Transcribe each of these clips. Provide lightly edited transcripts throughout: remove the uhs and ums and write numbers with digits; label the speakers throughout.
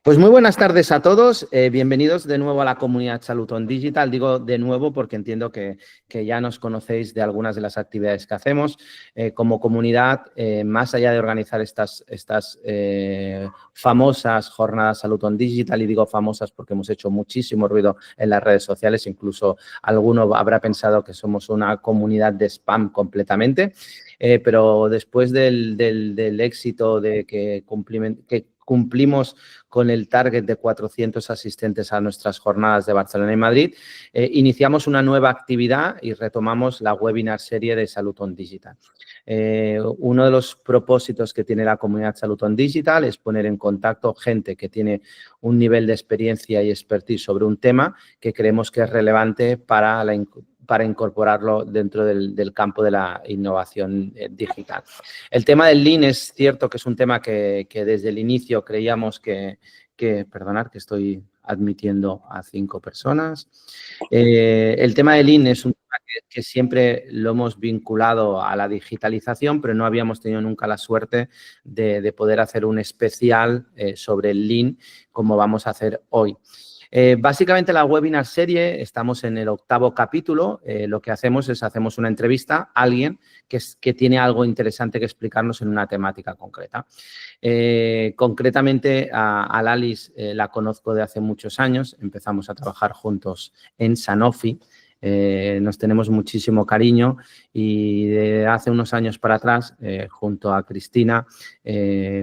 Speaker 1: Pues muy buenas tardes a todos. Bienvenidos de nuevo a la comunidad Saluton Digital. Digo de nuevo porque entiendo que ya nos conocéis de algunas de las actividades que hacemos. Como comunidad, más allá de organizar estas famosas jornadas Saluton Digital, y digo famosas porque hemos hecho muchísimo ruido en las redes sociales, incluso alguno habrá pensado que somos una comunidad de spam completamente, pero después del éxito de que cumplimos con el target de 400 asistentes a nuestras jornadas de Barcelona y Madrid, iniciamos una nueva actividad y retomamos la webinar serie de Saluton Digital. Uno de los propósitos que tiene la comunidad Saluton Digital es poner en contacto gente que tiene un nivel de experiencia y expertise sobre un tema que creemos que es relevante para incorporarlo dentro del campo de la innovación digital. El tema del Lean es cierto que es un tema que desde el inicio creíamos perdonad que estoy admitiendo a 5 personas. El tema del Lean es un tema que siempre lo hemos vinculado a la digitalización, pero no habíamos tenido nunca la suerte de poder hacer un especial sobre el Lean como vamos a hacer hoy. Básicamente la webinar serie, estamos en el 8º capítulo, lo que hacemos es una entrevista a alguien que tiene algo interesante que explicarnos en una temática concreta. Concretamente a Lalis la conozco de hace muchos años, empezamos a trabajar juntos en Sanofi. Nos tenemos muchísimo cariño y de hace unos años para atrás, junto a Cristina,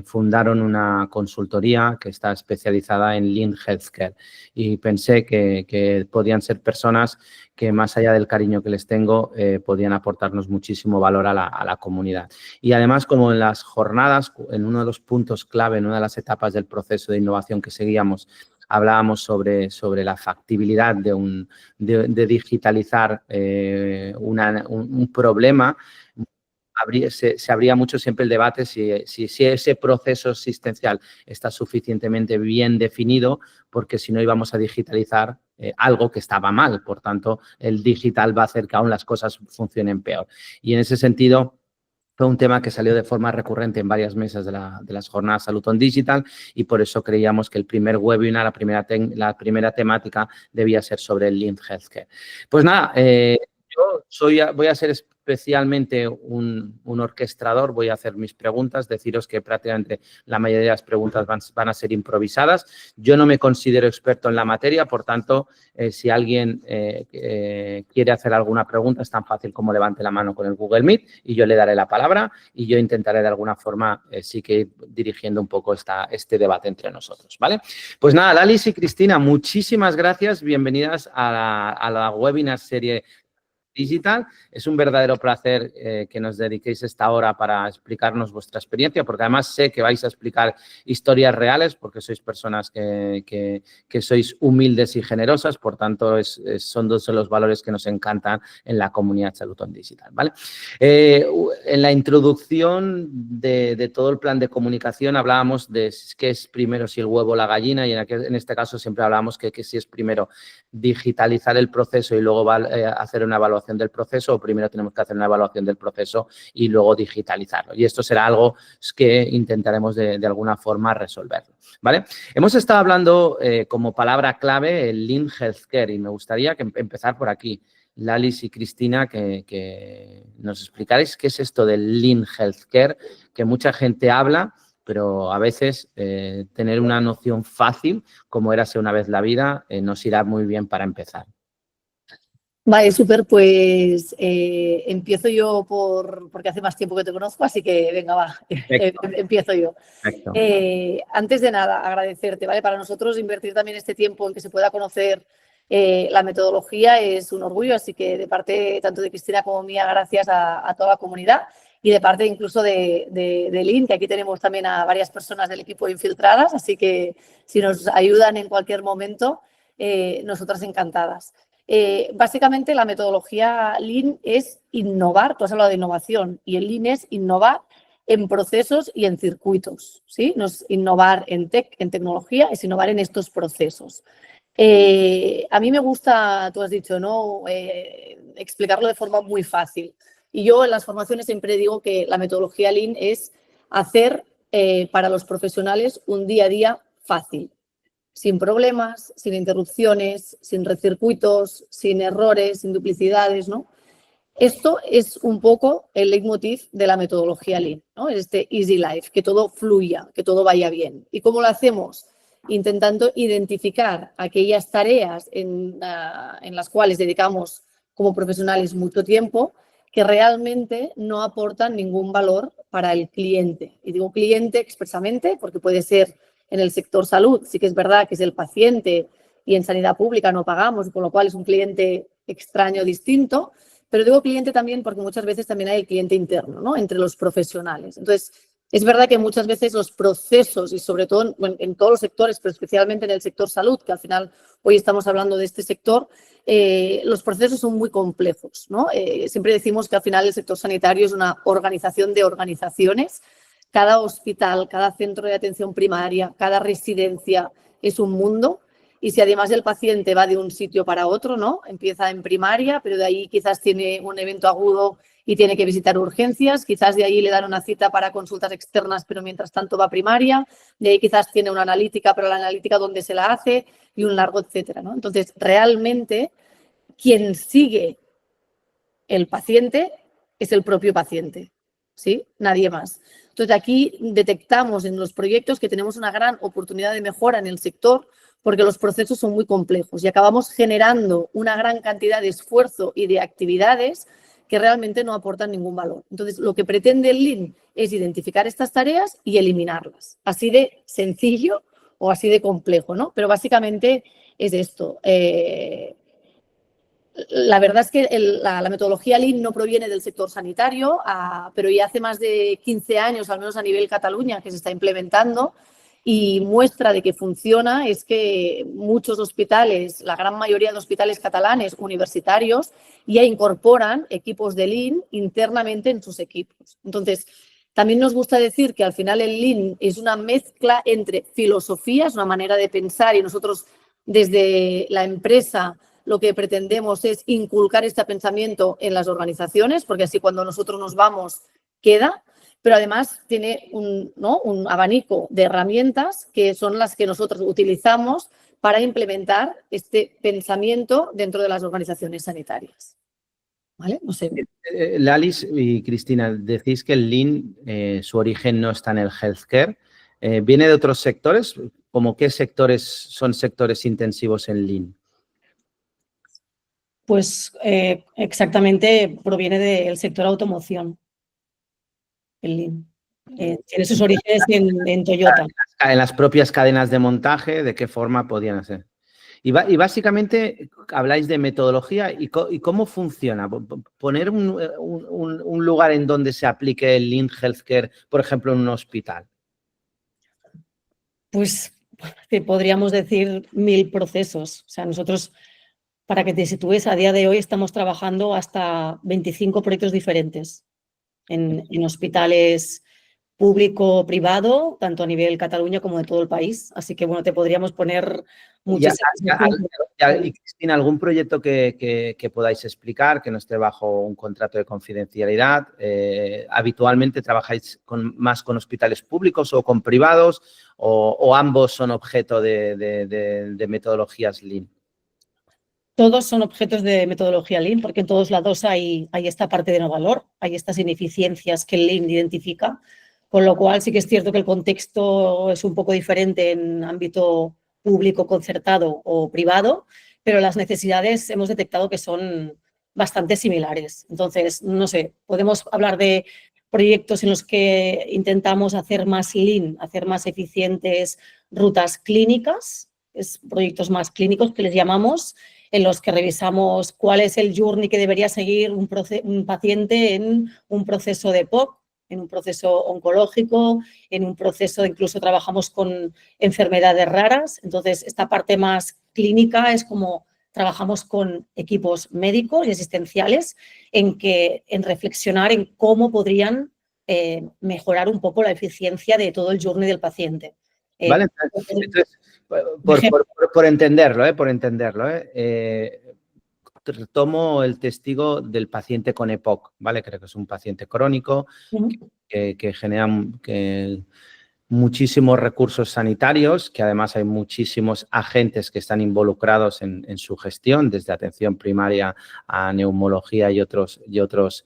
Speaker 1: fundaron una consultoría que está especializada en Lean Healthcare y pensé que podían ser personas que más allá del cariño que les tengo, podían aportarnos muchísimo valor a la comunidad. Y además, como en las jornadas, en uno de los puntos clave, en una de las etapas del proceso de innovación que seguíamos, hablábamos sobre la factibilidad de digitalizar un problema. Se abría mucho siempre el debate si ese proceso existencial está suficientemente bien definido, porque si no íbamos a digitalizar algo que estaba mal. Por tanto, el digital va a hacer que aún las cosas funcionen peor. Y en ese sentido, fue un tema que salió de forma recurrente en varias mesas de las jornadas Saluton Digital y por eso creíamos que el primer webinar, la primera temática debía ser sobre el Lean Healthcare. Pues nada, voy a ser especialmente un orquestador, voy a hacer mis preguntas, deciros que prácticamente la mayoría de las preguntas van a ser improvisadas. Yo no me considero experto en la materia, por tanto, si alguien quiere hacer alguna pregunta, es tan fácil como levante la mano con el Google Meet y yo le daré la palabra y yo intentaré de alguna forma sí que ir dirigiendo un poco este debate entre nosotros, ¿vale? Pues nada, Lalis y Cristina, muchísimas gracias, bienvenidas a la webinar serie Digital. Es un verdadero placer que nos dediquéis esta hora para explicarnos vuestra experiencia, porque además sé que vais a explicar historias reales, porque sois personas que sois humildes y generosas, por tanto, son dos de los valores que nos encantan en la comunidad Saluton Digital, ¿vale? En la introducción de todo el plan de comunicación hablábamos de qué es primero, si el huevo o la gallina, y en este caso siempre hablábamos que si es primero digitalizar el proceso y luego hacer una evaluación del proceso, o primero tenemos que hacer una evaluación del proceso y luego digitalizarlo. Y esto será algo que intentaremos de alguna forma resolverlo, ¿vale? Hemos estado hablando como palabra clave el Lean Healthcare y me gustaría empezar por aquí. Lalis y Cristina, que nos explicaréis qué es esto del Lean Healthcare, que mucha gente habla, pero a veces tener una noción fácil, como érase una vez la vida, nos irá muy bien para empezar.
Speaker 2: Vale, súper, pues empiezo yo porque hace más tiempo que te conozco, así que venga, va, empiezo yo. Antes de nada, agradecerte, ¿vale? Para nosotros invertir también este tiempo en que se pueda conocer la metodología es un orgullo, así que de parte tanto de Cristina como mía, gracias a toda la comunidad y de parte incluso de Lean, que aquí tenemos también a varias personas del equipo infiltradas, así que si nos ayudan en cualquier momento, nosotras encantadas. Básicamente la metodología Lean es innovar, tú has hablado de innovación, y el Lean es innovar en procesos y en circuitos, ¿sí? No es innovar en tecnología, es innovar en estos procesos. A mí me gusta, tú has dicho, ¿no? Explicarlo de forma muy fácil. Y yo en las formaciones siempre digo que la metodología Lean es hacer para los profesionales un día a día fácil. sin problemas, sin interrupciones, sin recircuitos, sin errores, sin duplicidades, ¿no? Esto es un poco el leitmotiv de la metodología Lean, ¿no? Este easy life, que todo fluya, que todo vaya bien. ¿Y cómo lo hacemos? Intentando identificar aquellas tareas en las cuales dedicamos como profesionales mucho tiempo que realmente no aportan ningún valor para el cliente. Y digo cliente expresamente porque puede ser en el sector salud, sí que es verdad que es el paciente y en sanidad pública no pagamos, con lo cual es un cliente extraño, distinto, pero digo cliente también porque muchas veces también hay el cliente interno, ¿no? Entre los profesionales. Entonces, es verdad que muchas veces los procesos, y sobre todo en todos los sectores, pero especialmente en el sector salud, que al final hoy estamos hablando de este sector, los procesos son muy complejos, ¿no? Siempre decimos que al final el sector sanitario es una organización de organizaciones. Cada hospital, cada centro de atención primaria, cada residencia es un mundo. Y si además el paciente va de un sitio para otro, ¿no? Empieza en primaria, pero de ahí quizás tiene un evento agudo y tiene que visitar urgencias, quizás de ahí le dan una cita para consultas externas, pero mientras tanto va a primaria, de ahí quizás tiene una analítica, pero la analítica dónde se la hace y un largo etcétera, ¿no? Entonces, realmente, quien sigue el paciente es el propio paciente, ¿sí? Nadie más. Entonces, aquí detectamos en los proyectos que tenemos una gran oportunidad de mejora en el sector porque los procesos son muy complejos y acabamos generando una gran cantidad de esfuerzo y de actividades que realmente no aportan ningún valor. Entonces, lo que pretende el Lean es identificar estas tareas y eliminarlas. Así de sencillo o así de complejo, ¿no? Pero básicamente es esto. La verdad es que la metodología Lean no proviene del sector sanitario, pero ya hace más de 15 años, al menos a nivel Cataluña, que se está implementando y muestra de que funciona es que muchos hospitales, la gran mayoría de hospitales catalanes universitarios, ya incorporan equipos de Lean internamente en sus equipos. Entonces, también nos gusta decir que al final el Lean es una mezcla entre filosofías, una manera de pensar y nosotros desde la empresa lo que pretendemos es inculcar este pensamiento en las organizaciones, porque así cuando nosotros nos vamos queda, pero además tiene un abanico de herramientas que son las que nosotros utilizamos para implementar este pensamiento dentro de las organizaciones sanitarias. ¿Vale? No sé.
Speaker 1: Lalis y Cristina, decís que el Lean, su origen no está en el healthcare. ¿Viene de otros sectores? ¿Cómo qué sectores son sectores intensivos en Lean?
Speaker 3: Pues exactamente proviene del sector automoción, el Lean. Tiene sus orígenes en Toyota.
Speaker 1: En las propias cadenas de montaje, ¿de qué forma podían hacer? Y básicamente habláis de metodología y cómo funciona. Poner un lugar en donde se aplique el Lean Healthcare, por ejemplo, en un hospital.
Speaker 3: Pues podríamos decir 1000 procesos. O sea, nosotros, para que te sitúes, a día de hoy estamos trabajando hasta 25 proyectos diferentes en hospitales público-privado, tanto a nivel Cataluña como de todo el país. Así que, bueno, te podríamos poner muchas...
Speaker 1: Y Cristina, ¿algún proyecto que podáis explicar, que no esté bajo un contrato de confidencialidad? ¿Habitualmente trabajáis más con hospitales públicos o con privados o ambos son objeto de metodologías Lean?
Speaker 3: Todos son objetos de metodología Lean porque en todos lados hay esta parte de no valor, hay estas ineficiencias que el Lean identifica, con lo cual sí que es cierto que el contexto es un poco diferente en ámbito público, concertado o privado, pero las necesidades hemos detectado que son bastante similares. Entonces, no sé, podemos hablar de proyectos en los que intentamos hacer más Lean, hacer más eficientes rutas clínicas, es proyectos más clínicos que les llamamos, en los que revisamos cuál es el journey que debería seguir un paciente en un proceso de POC, en un proceso oncológico, en un proceso, incluso trabajamos con enfermedades raras. Entonces, esta parte más clínica es como trabajamos con equipos médicos y asistenciales en reflexionar en cómo podrían mejorar un poco la eficiencia de todo el journey del paciente.
Speaker 1: Vale, entonces, por entenderlo, tomo el testigo del paciente con EPOC, ¿vale? Creo que es un paciente crónico que muchísimos recursos sanitarios, que además hay muchísimos agentes que están involucrados en su gestión, desde atención primaria a neumología y otros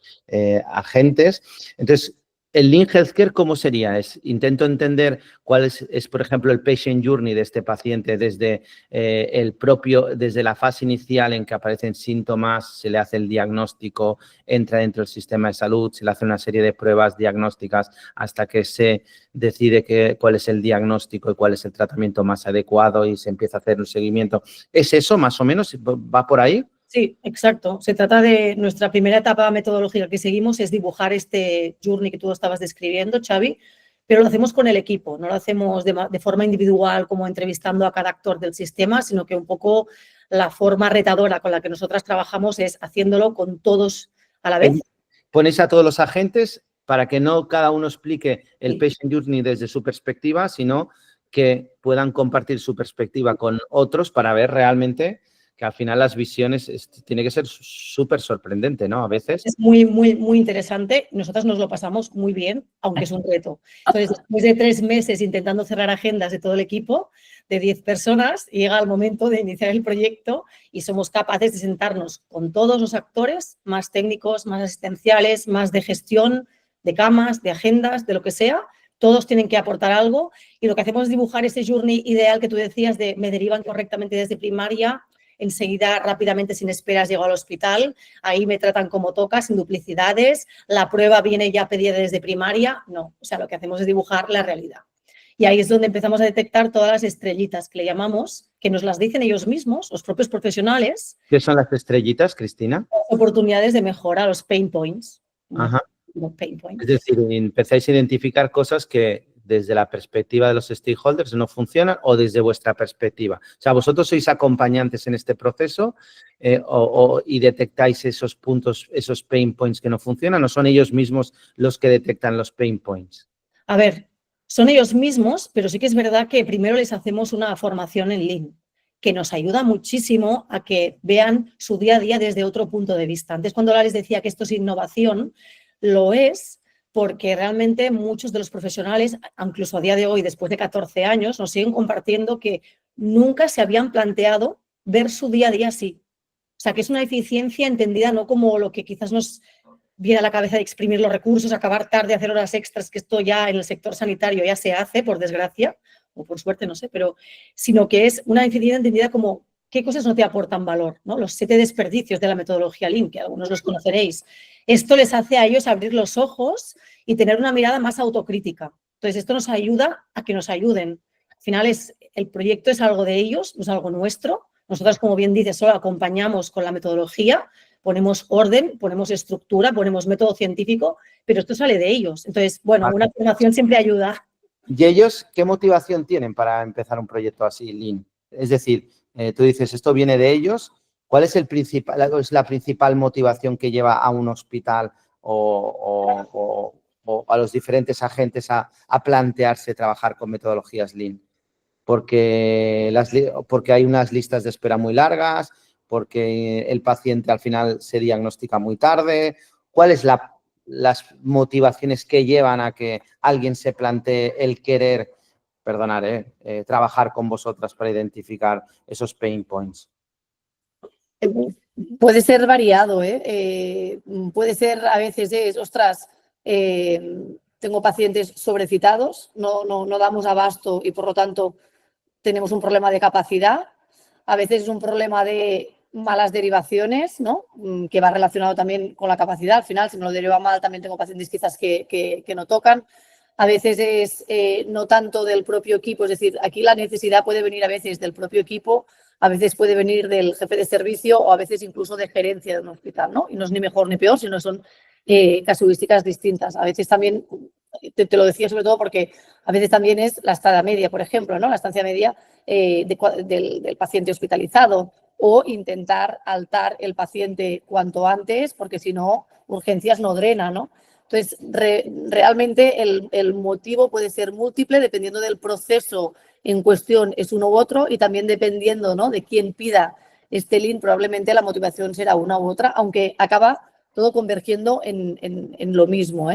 Speaker 1: agentes. Entonces, el Lean Healthcare, ¿cómo sería? Intento entender cuál es, por ejemplo, el patient journey de este paciente desde desde la fase inicial en que aparecen síntomas, se le hace el diagnóstico, entra dentro del sistema de salud, se le hace una serie de pruebas diagnósticas hasta que se decide cuál es el diagnóstico y cuál es el tratamiento más adecuado y se empieza a hacer un seguimiento. ¿Es eso más o menos? ¿Va por ahí?
Speaker 3: Sí, exacto. Se trata de nuestra primera etapa metodológica que seguimos, es dibujar este journey que tú estabas describiendo, Xavi, pero lo hacemos con el equipo, no lo hacemos de forma individual como entrevistando a cada actor del sistema, sino que un poco la forma retadora con la que nosotras trabajamos es haciéndolo con todos a la vez.
Speaker 1: Ponéis a todos los agentes para que no cada uno explique el patient journey desde su perspectiva, sino que puedan compartir su perspectiva con otros para ver realmente que al final las visiones tiene que ser súper sorprendente, ¿no? A veces.
Speaker 3: Es muy, muy, muy interesante. Nosotras nos lo pasamos muy bien, aunque es un reto. Entonces, después de 3 meses intentando cerrar agendas de todo el equipo, de 10 personas, llega el momento de iniciar el proyecto y somos capaces de sentarnos con todos los actores, más técnicos, más asistenciales, más de gestión, de camas, de agendas, de lo que sea. Todos tienen que aportar algo y lo que hacemos es dibujar ese journey ideal que tú decías de me derivan correctamente desde primaria, enseguida, rápidamente, sin esperas, llego al hospital, ahí me tratan como toca, sin duplicidades, la prueba viene ya pedida desde primaria. No, o sea, lo que hacemos es dibujar la realidad. Y ahí es donde empezamos a detectar todas las estrellitas que le llamamos, que nos las dicen ellos mismos, los propios profesionales.
Speaker 1: ¿Qué son las estrellitas, Cristina?
Speaker 3: Oportunidades de mejora, los pain points.
Speaker 1: Ajá.
Speaker 3: No pain points.
Speaker 1: Es decir, empezáis a identificar cosas que desde la perspectiva de los stakeholders no funcionan o desde vuestra perspectiva. O sea, vosotros sois acompañantes en este proceso y detectáis esos puntos, esos pain points que no funcionan, ¿o son ellos mismos los que detectan los pain points?
Speaker 3: A ver, son ellos mismos, pero sí que es verdad que primero les hacemos una formación en Lean, que nos ayuda muchísimo a que vean su día a día desde otro punto de vista. Antes, cuando les decía que esto es innovación, lo es porque realmente muchos de los profesionales, incluso a día de hoy, después de 14 años, nos siguen compartiendo que nunca se habían planteado ver su día a día así. O sea, que es una eficiencia entendida no como lo que quizás nos viene a la cabeza de exprimir los recursos, acabar tarde, hacer horas extras, que esto ya en el sector sanitario ya se hace, por desgracia, o por suerte, no sé, pero sino que es una eficiencia entendida como qué cosas no te aportan valor, ¿no? Los 7 desperdicios de la metodología Lean, que algunos los conoceréis. Esto les hace a ellos abrir los ojos y tener una mirada más autocrítica. Entonces, esto nos ayuda a que nos ayuden. Al final, el proyecto es algo de ellos, no es algo nuestro. Nosotros, como bien dices, solo acompañamos con la metodología, ponemos orden, ponemos estructura, ponemos método científico, pero esto sale de ellos. Entonces, bueno, una formación siempre ayuda.
Speaker 1: ¿Y ellos qué motivación tienen para empezar un proyecto así, Lean? Es decir, tú dices, esto viene de ellos. ¿Cuál es la principal motivación que lleva a un hospital o a los diferentes agentes a plantearse trabajar con metodologías Lean? Porque hay unas listas de espera muy largas, porque el paciente al final se diagnostica muy tarde. ¿Cuáles las motivaciones que llevan a que alguien se plantee el querer, trabajar con vosotras para identificar esos pain points?
Speaker 2: Puede ser variado, puede ser a veces ostras, tengo pacientes sobrecitados, no damos abasto y por lo tanto tenemos un problema de capacidad. A veces es un problema de malas derivaciones, ¿no? Que va relacionado también con la capacidad. Al final, si me lo deriva mal, también tengo pacientes quizás que no tocan. A veces es no tanto del propio equipo, es decir, aquí la necesidad puede venir a veces del propio equipo, a veces puede venir del jefe de servicio o a veces incluso de gerencia de un hospital, ¿no? Y no es ni mejor ni peor, sino son casuísticas distintas. A veces también, te lo decía sobre todo porque a veces también es la estada media, por ejemplo, ¿no? La estancia media del paciente hospitalizado o intentar altar el paciente cuanto antes porque si no, urgencias no drena, ¿no? Entonces, realmente el motivo puede ser múltiple dependiendo del proceso en cuestión, es uno u otro, y también dependiendo, ¿no?, de quién pida este Lean, probablemente la motivación será una u otra, aunque acaba todo convergiendo en lo mismo,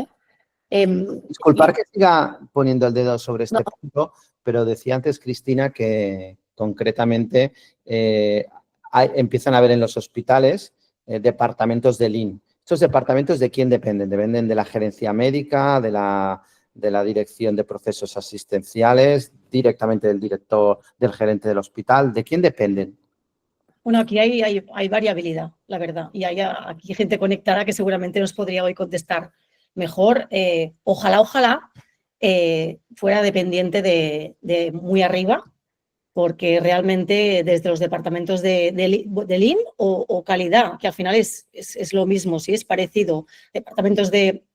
Speaker 1: Disculpar que siga poniendo el dedo sobre este punto, pero decía antes Cristina que concretamente empiezan a haber en los hospitales departamentos de Lean. ¿Estos departamentos de quién dependen? ¿Dependen de la gerencia médica, de la dirección de procesos asistenciales, directamente del director, del gerente del hospital? ¿De quién dependen?
Speaker 3: Bueno, aquí hay variabilidad, la verdad, y hay aquí gente conectada que seguramente nos podría hoy contestar mejor. Ojalá fuera dependiente de muy arriba, porque realmente desde los departamentos de Lean o calidad, que al final es lo mismo, sí, es parecido, departamentos de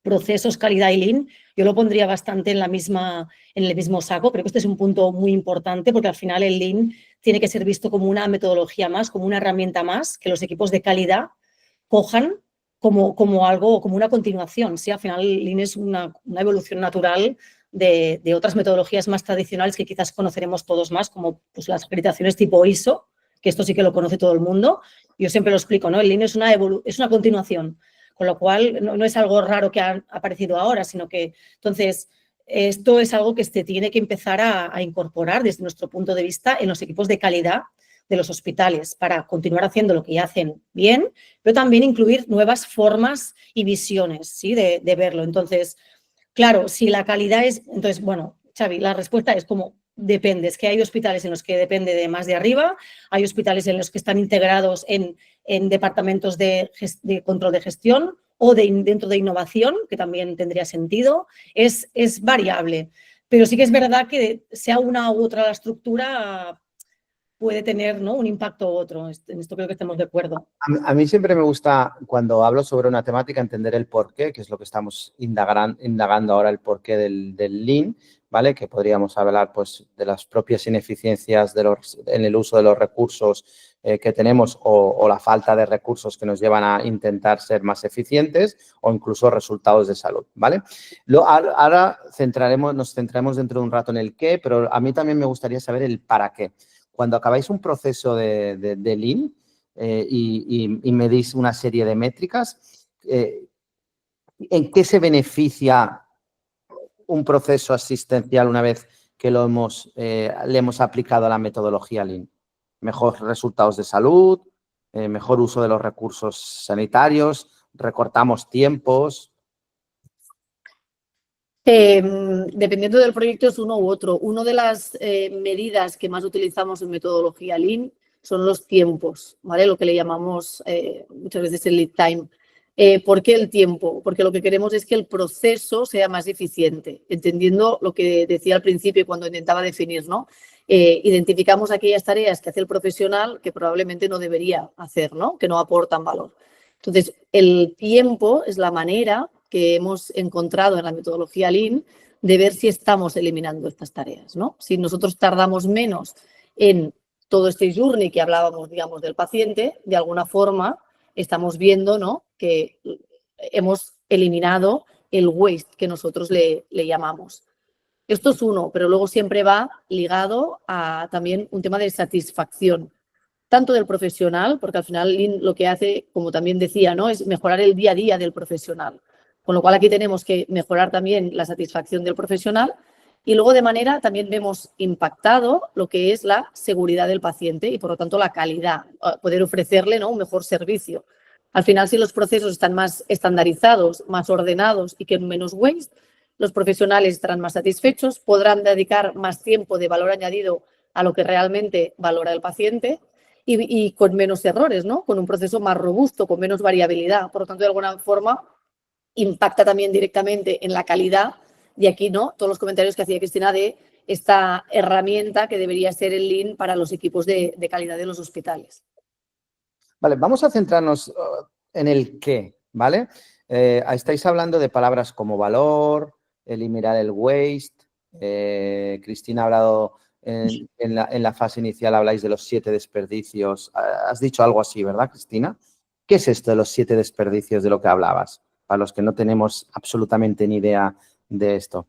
Speaker 3: procesos, calidad y Lean, yo lo pondría bastante en el mismo saco. Creo que este es un punto muy importante porque al final el Lean tiene que ser visto como una metodología más, como una herramienta más que los equipos de calidad cojan como algo, como una continuación. ¿Sí? Al final Lean es una evolución natural de otras metodologías más tradicionales que quizás conoceremos todos más, como pues, las acreditaciones tipo ISO, que esto sí que lo conoce todo el mundo. Yo siempre lo explico, ¿no? El Lean es una continuación. Con lo cual, no es algo raro que ha aparecido ahora, sino que, entonces, esto es algo que se tiene que empezar a incorporar desde nuestro punto de vista en los equipos de calidad de los hospitales para continuar haciendo lo que ya hacen bien, pero también incluir nuevas formas y visiones, ¿sí? de verlo. Entonces, claro, si la calidad es… Entonces, bueno, Xavi, la respuesta es como depende. Es que hay hospitales en los que depende de más de arriba, hay hospitales en los que están integrados en departamentos de control de gestión o dentro de innovación, que también tendría sentido. Es variable, pero sí que es verdad que sea una u otra la estructura puede tener, ¿no?, un impacto u otro. En esto creo que estamos de acuerdo.
Speaker 1: A mí siempre me gusta, cuando hablo sobre una temática, entender el porqué, que es lo que estamos indagando ahora, el porqué del Lean, ¿vale? Que podríamos hablar pues, de las propias ineficiencias en el uso de los recursos que tenemos o la falta de recursos que nos llevan a intentar ser más eficientes o incluso resultados de salud, ¿vale? Ahora nos centraremos dentro de un rato en el qué, pero a mí también me gustaría saber el para qué. Cuando acabáis un proceso de Lean y medís una serie de métricas, ¿en qué se beneficia un proceso asistencial una vez que le hemos aplicado a la metodología Lean? ¿Mejores resultados de salud? ¿Mejor uso de los recursos sanitarios? ¿Recortamos tiempos?
Speaker 2: Dependiendo del proyecto es uno u otro. Una de las medidas que más utilizamos en metodología Lean son los tiempos, ¿vale? Lo que le llamamos muchas veces el lead time. ¿Por qué el tiempo? Porque lo que queremos es que el proceso sea más eficiente, entendiendo lo que decía al principio cuando intentaba definir, ¿no? Identificamos aquellas tareas que hace el profesional que probablemente no debería hacer, ¿no? Que no aportan valor. Entonces, el tiempo es la manera que hemos encontrado en la metodología Lean de ver si estamos eliminando estas tareas, ¿no? Si nosotros tardamos menos en todo este journey que hablábamos, digamos, del paciente, de alguna forma estamos viendo, ¿no?, que hemos eliminado el waste que nosotros le llamamos. Esto es uno, pero luego siempre va ligado a también un tema de satisfacción, tanto del profesional, porque al final Lean lo que hace, como también decía, ¿no?, es mejorar el día a día del profesional. Con lo cual aquí tenemos que mejorar también la satisfacción del profesional y luego de manera también vemos impactado lo que es la seguridad del paciente y por lo tanto la calidad, poder ofrecerle, ¿no?, un mejor servicio. Al final, si los procesos están más estandarizados, más ordenados y con menos waste, los profesionales estarán más satisfechos, podrán dedicar más tiempo de valor añadido a lo que realmente valora el paciente y con menos errores, ¿no?, con un proceso más robusto, con menos variabilidad. Por lo tanto, de alguna forma, impacta también directamente en la calidad. Y aquí, ¿no?, todos los comentarios que hacía Cristina de esta herramienta que debería ser el Lean para los equipos de calidad de los hospitales.
Speaker 1: Vale, vamos a centrarnos en el qué, ¿vale? Estáis hablando de palabras como valor, eliminar el waste. Cristina ha hablado en la fase inicial, habláis de los 7 desperdicios. Has dicho algo así, ¿verdad, Cristina? ¿Qué es esto de los 7 desperdicios de lo que hablabas? Para los que no tenemos absolutamente ni idea de esto.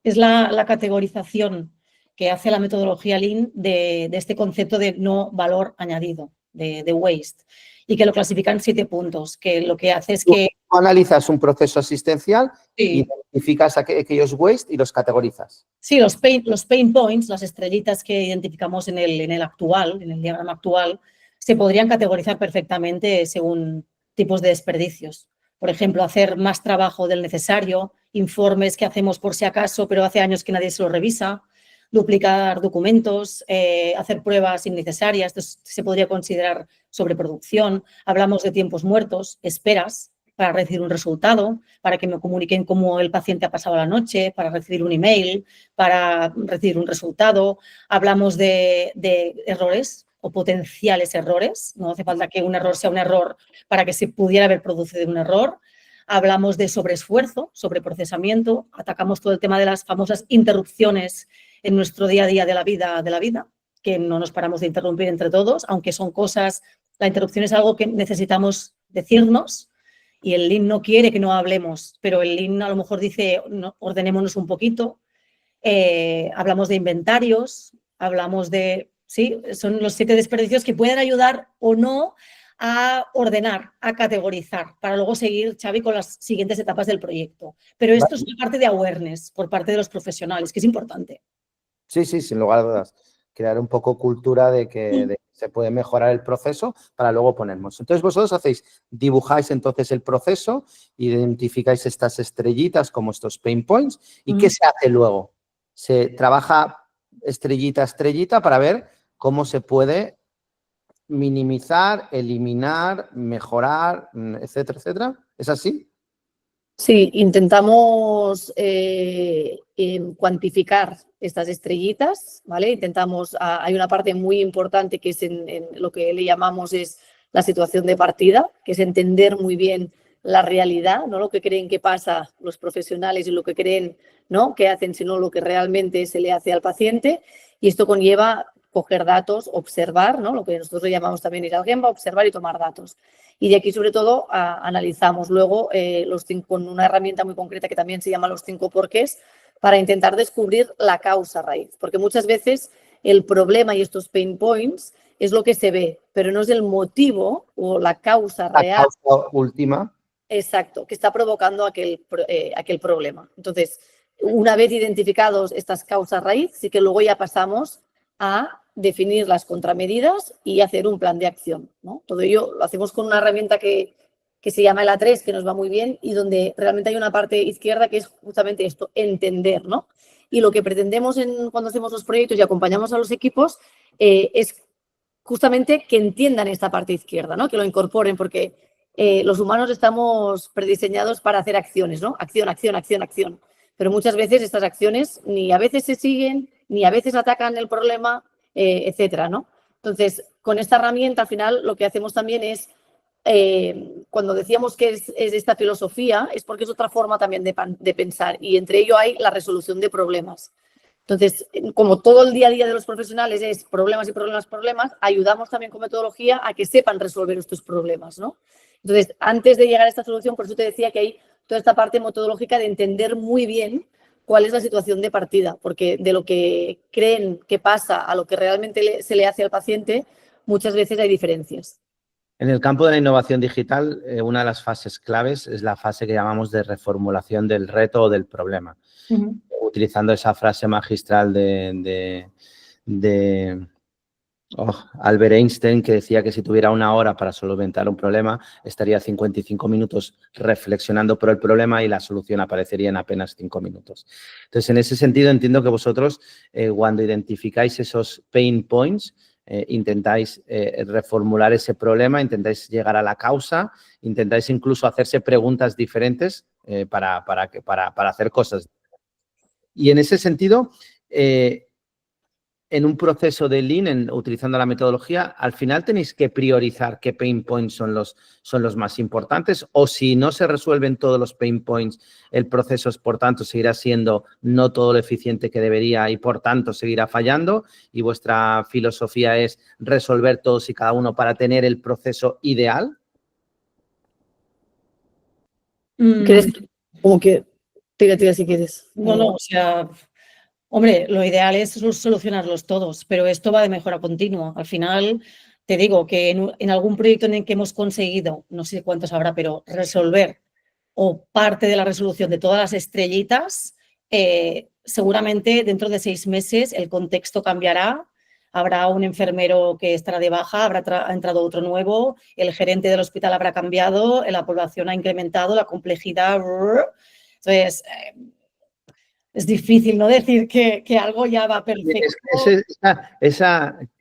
Speaker 3: Es la categorización que hace la metodología Lean de este concepto de no valor añadido. de waste, y que lo clasifican en 7 puntos, que lo que hace es que...
Speaker 1: Tú analizas un proceso asistencial,
Speaker 3: sí,
Speaker 1: identificas aquellos waste y los categorizas.
Speaker 3: Sí, los pain points, las estrellitas que identificamos en el diagrama actual, se podrían categorizar perfectamente según tipos de desperdicios. Por ejemplo, hacer más trabajo del necesario, informes que hacemos por si acaso, pero hace años que nadie se los revisa, duplicar documentos, hacer pruebas innecesarias, esto se podría considerar sobreproducción. Hablamos de tiempos muertos, esperas para recibir un resultado, para que me comuniquen cómo el paciente ha pasado la noche, para recibir un email, para recibir un resultado. Hablamos de errores o potenciales errores. No hace falta que un error sea un error para que se pudiera haber producido un error. Hablamos de sobreesfuerzo, sobreprocesamiento. Atacamos todo el tema de las famosas interrupciones en nuestro día a día de la vida, que no nos paramos de interrumpir entre todos, aunque son cosas, la interrupción es algo que necesitamos decirnos, y el Lean no quiere que no hablemos, pero el Lean a lo mejor dice, no, ordenémonos un poquito. Hablamos de inventarios, hablamos de, sí, son los 7 desperdicios que pueden ayudar o no a ordenar, a categorizar, para luego seguir, Xavi, con las siguientes etapas del proyecto. Pero esto es una parte de awareness por parte de los profesionales, que es importante.
Speaker 1: Sí, sin lugar a dudas. Crear un poco cultura de que se puede mejorar el proceso para luego ponernos. Entonces, vosotros dibujáis entonces el proceso, identificáis estas estrellitas como estos pain points. ¿Y qué se hace luego? Se trabaja estrellita a estrellita para ver cómo se puede minimizar, eliminar, mejorar, etcétera, etcétera. ¿Es así?
Speaker 2: Sí, intentamos cuantificar estas estrellitas, ¿vale? Hay una parte muy importante que es en lo que le llamamos es la situación de partida, que es entender muy bien la realidad, no lo que creen que pasa los profesionales y lo que creen, ¿no?, que hacen, sino lo que realmente se le hace al paciente. Y esto conlleva coger datos, observar, ¿no?, lo que nosotros le llamamos también ir al Gemba, observar y tomar datos. Y de aquí, sobre todo, analizamos luego con una herramienta muy concreta que también se llama los 5 porqués, para intentar descubrir la causa raíz. Porque muchas veces el problema y estos pain points es lo que se ve, pero no es el motivo o la causa real.
Speaker 1: La causa última.
Speaker 2: Exacto, que está provocando aquel problema. Entonces, una vez identificados estas causas raíz, sí que luego ya pasamos a definir las contramedidas y hacer un plan de acción, ¿no? Todo ello lo hacemos con una herramienta que se llama el A3, que nos va muy bien, y donde realmente hay una parte izquierda que es justamente esto, entender, ¿no? Y lo que pretendemos cuando hacemos los proyectos y acompañamos a los equipos es justamente que entiendan esta parte izquierda, ¿no?, que lo incorporen, porque los humanos estamos prediseñados para hacer acciones, ¿no? Acción, acción, acción, acción. Pero muchas veces estas acciones ni a veces se siguen, ni a veces atacan el problema, etcétera, ¿no? Entonces, con esta herramienta, al final, lo que hacemos también es, cuando decíamos que es esta filosofía, es porque es otra forma también de pensar, y entre ello hay la resolución de problemas. Entonces, como todo el día a día de los profesionales es problemas y problemas, problemas, ayudamos también con metodología a que sepan resolver estos problemas, ¿no? Entonces, antes de llegar a esta solución, por eso te decía que hay toda esta parte metodológica de entender muy bien cuál es la situación de partida, porque de lo que creen que pasa a lo que realmente se le hace al paciente, muchas veces hay diferencias.
Speaker 1: En el campo de la innovación digital, una de las fases claves es la fase que llamamos de reformulación del reto o del problema. Utilizando esa frase magistral de Albert Einstein, que decía que si tuviera 1 hora para solventar un problema, estaría 55 minutos reflexionando por el problema y la solución aparecería en apenas 5 minutos. Entonces, en ese sentido, entiendo que vosotros, cuando identificáis esos pain points, intentáis reformular ese problema, intentáis llegar a la causa, intentáis incluso hacerse preguntas diferentes para hacer cosas. Y en ese sentido, en un proceso de Lean, utilizando la metodología, al final tenéis que priorizar qué pain points son los más importantes, o si no se resuelven todos los pain points, el proceso, por tanto, seguirá siendo no todo lo eficiente que debería y, por tanto, seguirá fallando, y vuestra filosofía es resolver todos y cada uno para tener el proceso ideal.
Speaker 2: ¿Crees? Como que tira si quieres.
Speaker 3: No, o sea, hombre, lo ideal es solucionarlos todos, pero esto va de mejora continua. Al final, te digo que en algún proyecto en el que hemos conseguido, no sé cuántos habrá, pero resolver o parte de la resolución de todas las estrellitas, seguramente dentro de 6 meses el contexto cambiará, habrá un enfermero que estará de baja, ha entrado otro nuevo, el gerente del hospital habrá cambiado, la población ha incrementado, la complejidad. Entonces, es difícil no decir que algo ya va perfecto.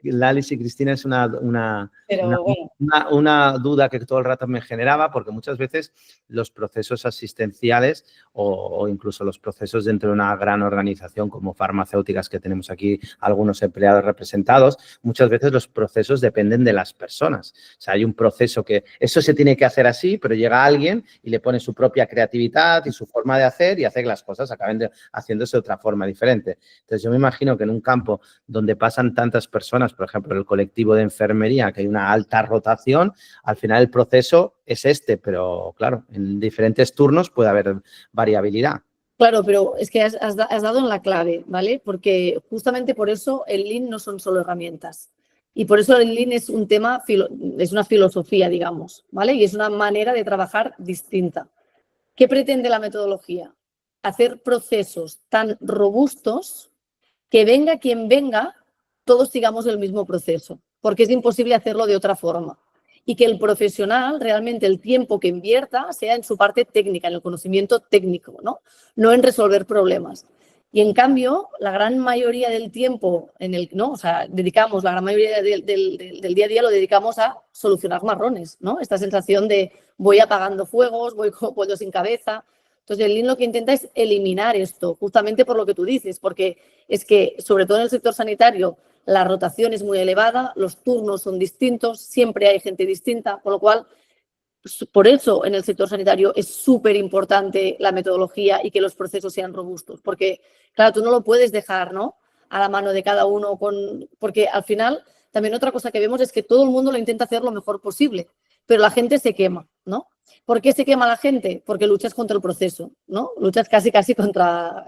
Speaker 1: Lalis y Cristina, es
Speaker 3: Pero bueno,
Speaker 1: una duda que todo el rato me generaba, porque muchas veces los procesos asistenciales o incluso los procesos dentro de una gran organización como farmacéuticas, que tenemos aquí algunos empleados representados, muchas veces los procesos dependen de las personas. O sea, hay un proceso que eso se tiene que hacer así, pero llega alguien y le pone su propia creatividad y su forma de hacer y hace que las cosas acaben haciéndose de otra forma diferente. Entonces, yo me imagino que en un campo donde pasan tantas personas, por ejemplo, el colectivo de enfermería, que hay una alta rotación, al final el proceso es pero claro, en diferentes turnos puede haber variabilidad.
Speaker 2: Claro, pero es que has dado en la clave, ¿vale? Porque justamente por eso el Lean no son solo herramientas. Y por eso el Lean es un tema, es una filosofía, digamos, ¿vale? Y es una manera de trabajar distinta. ¿Qué pretende la metodología? Hacer procesos tan robustos que venga quien venga, todos sigamos el mismo proceso, porque es imposible hacerlo de otra forma. Y que el profesional, realmente el tiempo que invierta, sea en su parte técnica, en el conocimiento técnico, no en resolver problemas. Y en cambio, la gran mayoría del tiempo dedicamos, la gran mayoría del día a día lo dedicamos a solucionar marrones, ¿no? Esta sensación de voy apagando fuegos, voy como pollo sin cabeza. Entonces, el Lean lo que intenta es eliminar esto, justamente por lo que tú dices, porque es que, sobre todo en el sector sanitario, la rotación es muy elevada, los turnos son distintos, siempre hay gente distinta, con lo cual, por eso en el sector sanitario es súper importante la metodología y que los procesos sean robustos, porque, claro, tú no lo puedes dejar, ¿no?, a la mano de cada uno, porque al final también otra cosa que vemos es que todo el mundo lo intenta hacer lo mejor posible, pero la gente se quema, ¿no? ¿Por qué se quema la gente? Porque luchas contra el proceso, ¿no? Luchas casi contra...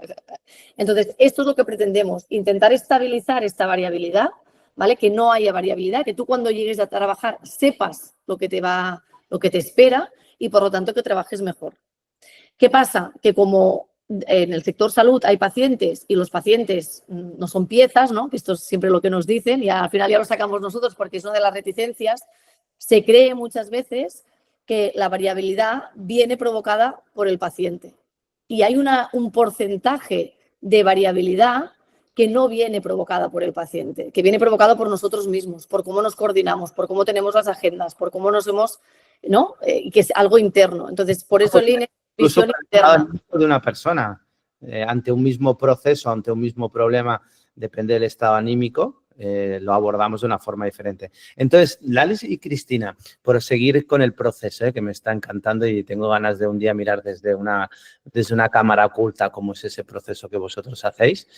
Speaker 2: Entonces, esto es lo que pretendemos, intentar estabilizar esta variabilidad, ¿vale? Que no haya variabilidad, que tú cuando llegues a trabajar sepas lo que te espera y, por lo tanto, que trabajes mejor. ¿Qué pasa? Que como en el sector salud hay pacientes y los pacientes no son piezas, ¿no?, que esto es siempre lo que nos dicen y al final ya lo sacamos nosotros porque es una de las reticencias, se cree muchas veces que la variabilidad viene provocada por el paciente. Y hay un porcentaje de variabilidad que no viene provocada por el paciente, que viene provocada por nosotros mismos, por cómo nos coordinamos, por cómo tenemos las agendas, por cómo nos hemos, ¿no? Que es algo interno. Entonces, por eso el Lean es visión interna.
Speaker 1: De una persona, ante un mismo proceso, ante un mismo problema, depende del estado anímico, lo abordamos de una forma diferente. Entonces, Lalis y Cristina, por seguir con el proceso, que me está encantando y tengo ganas de un día mirar desde una cámara oculta cómo es ese proceso que vosotros hacéis.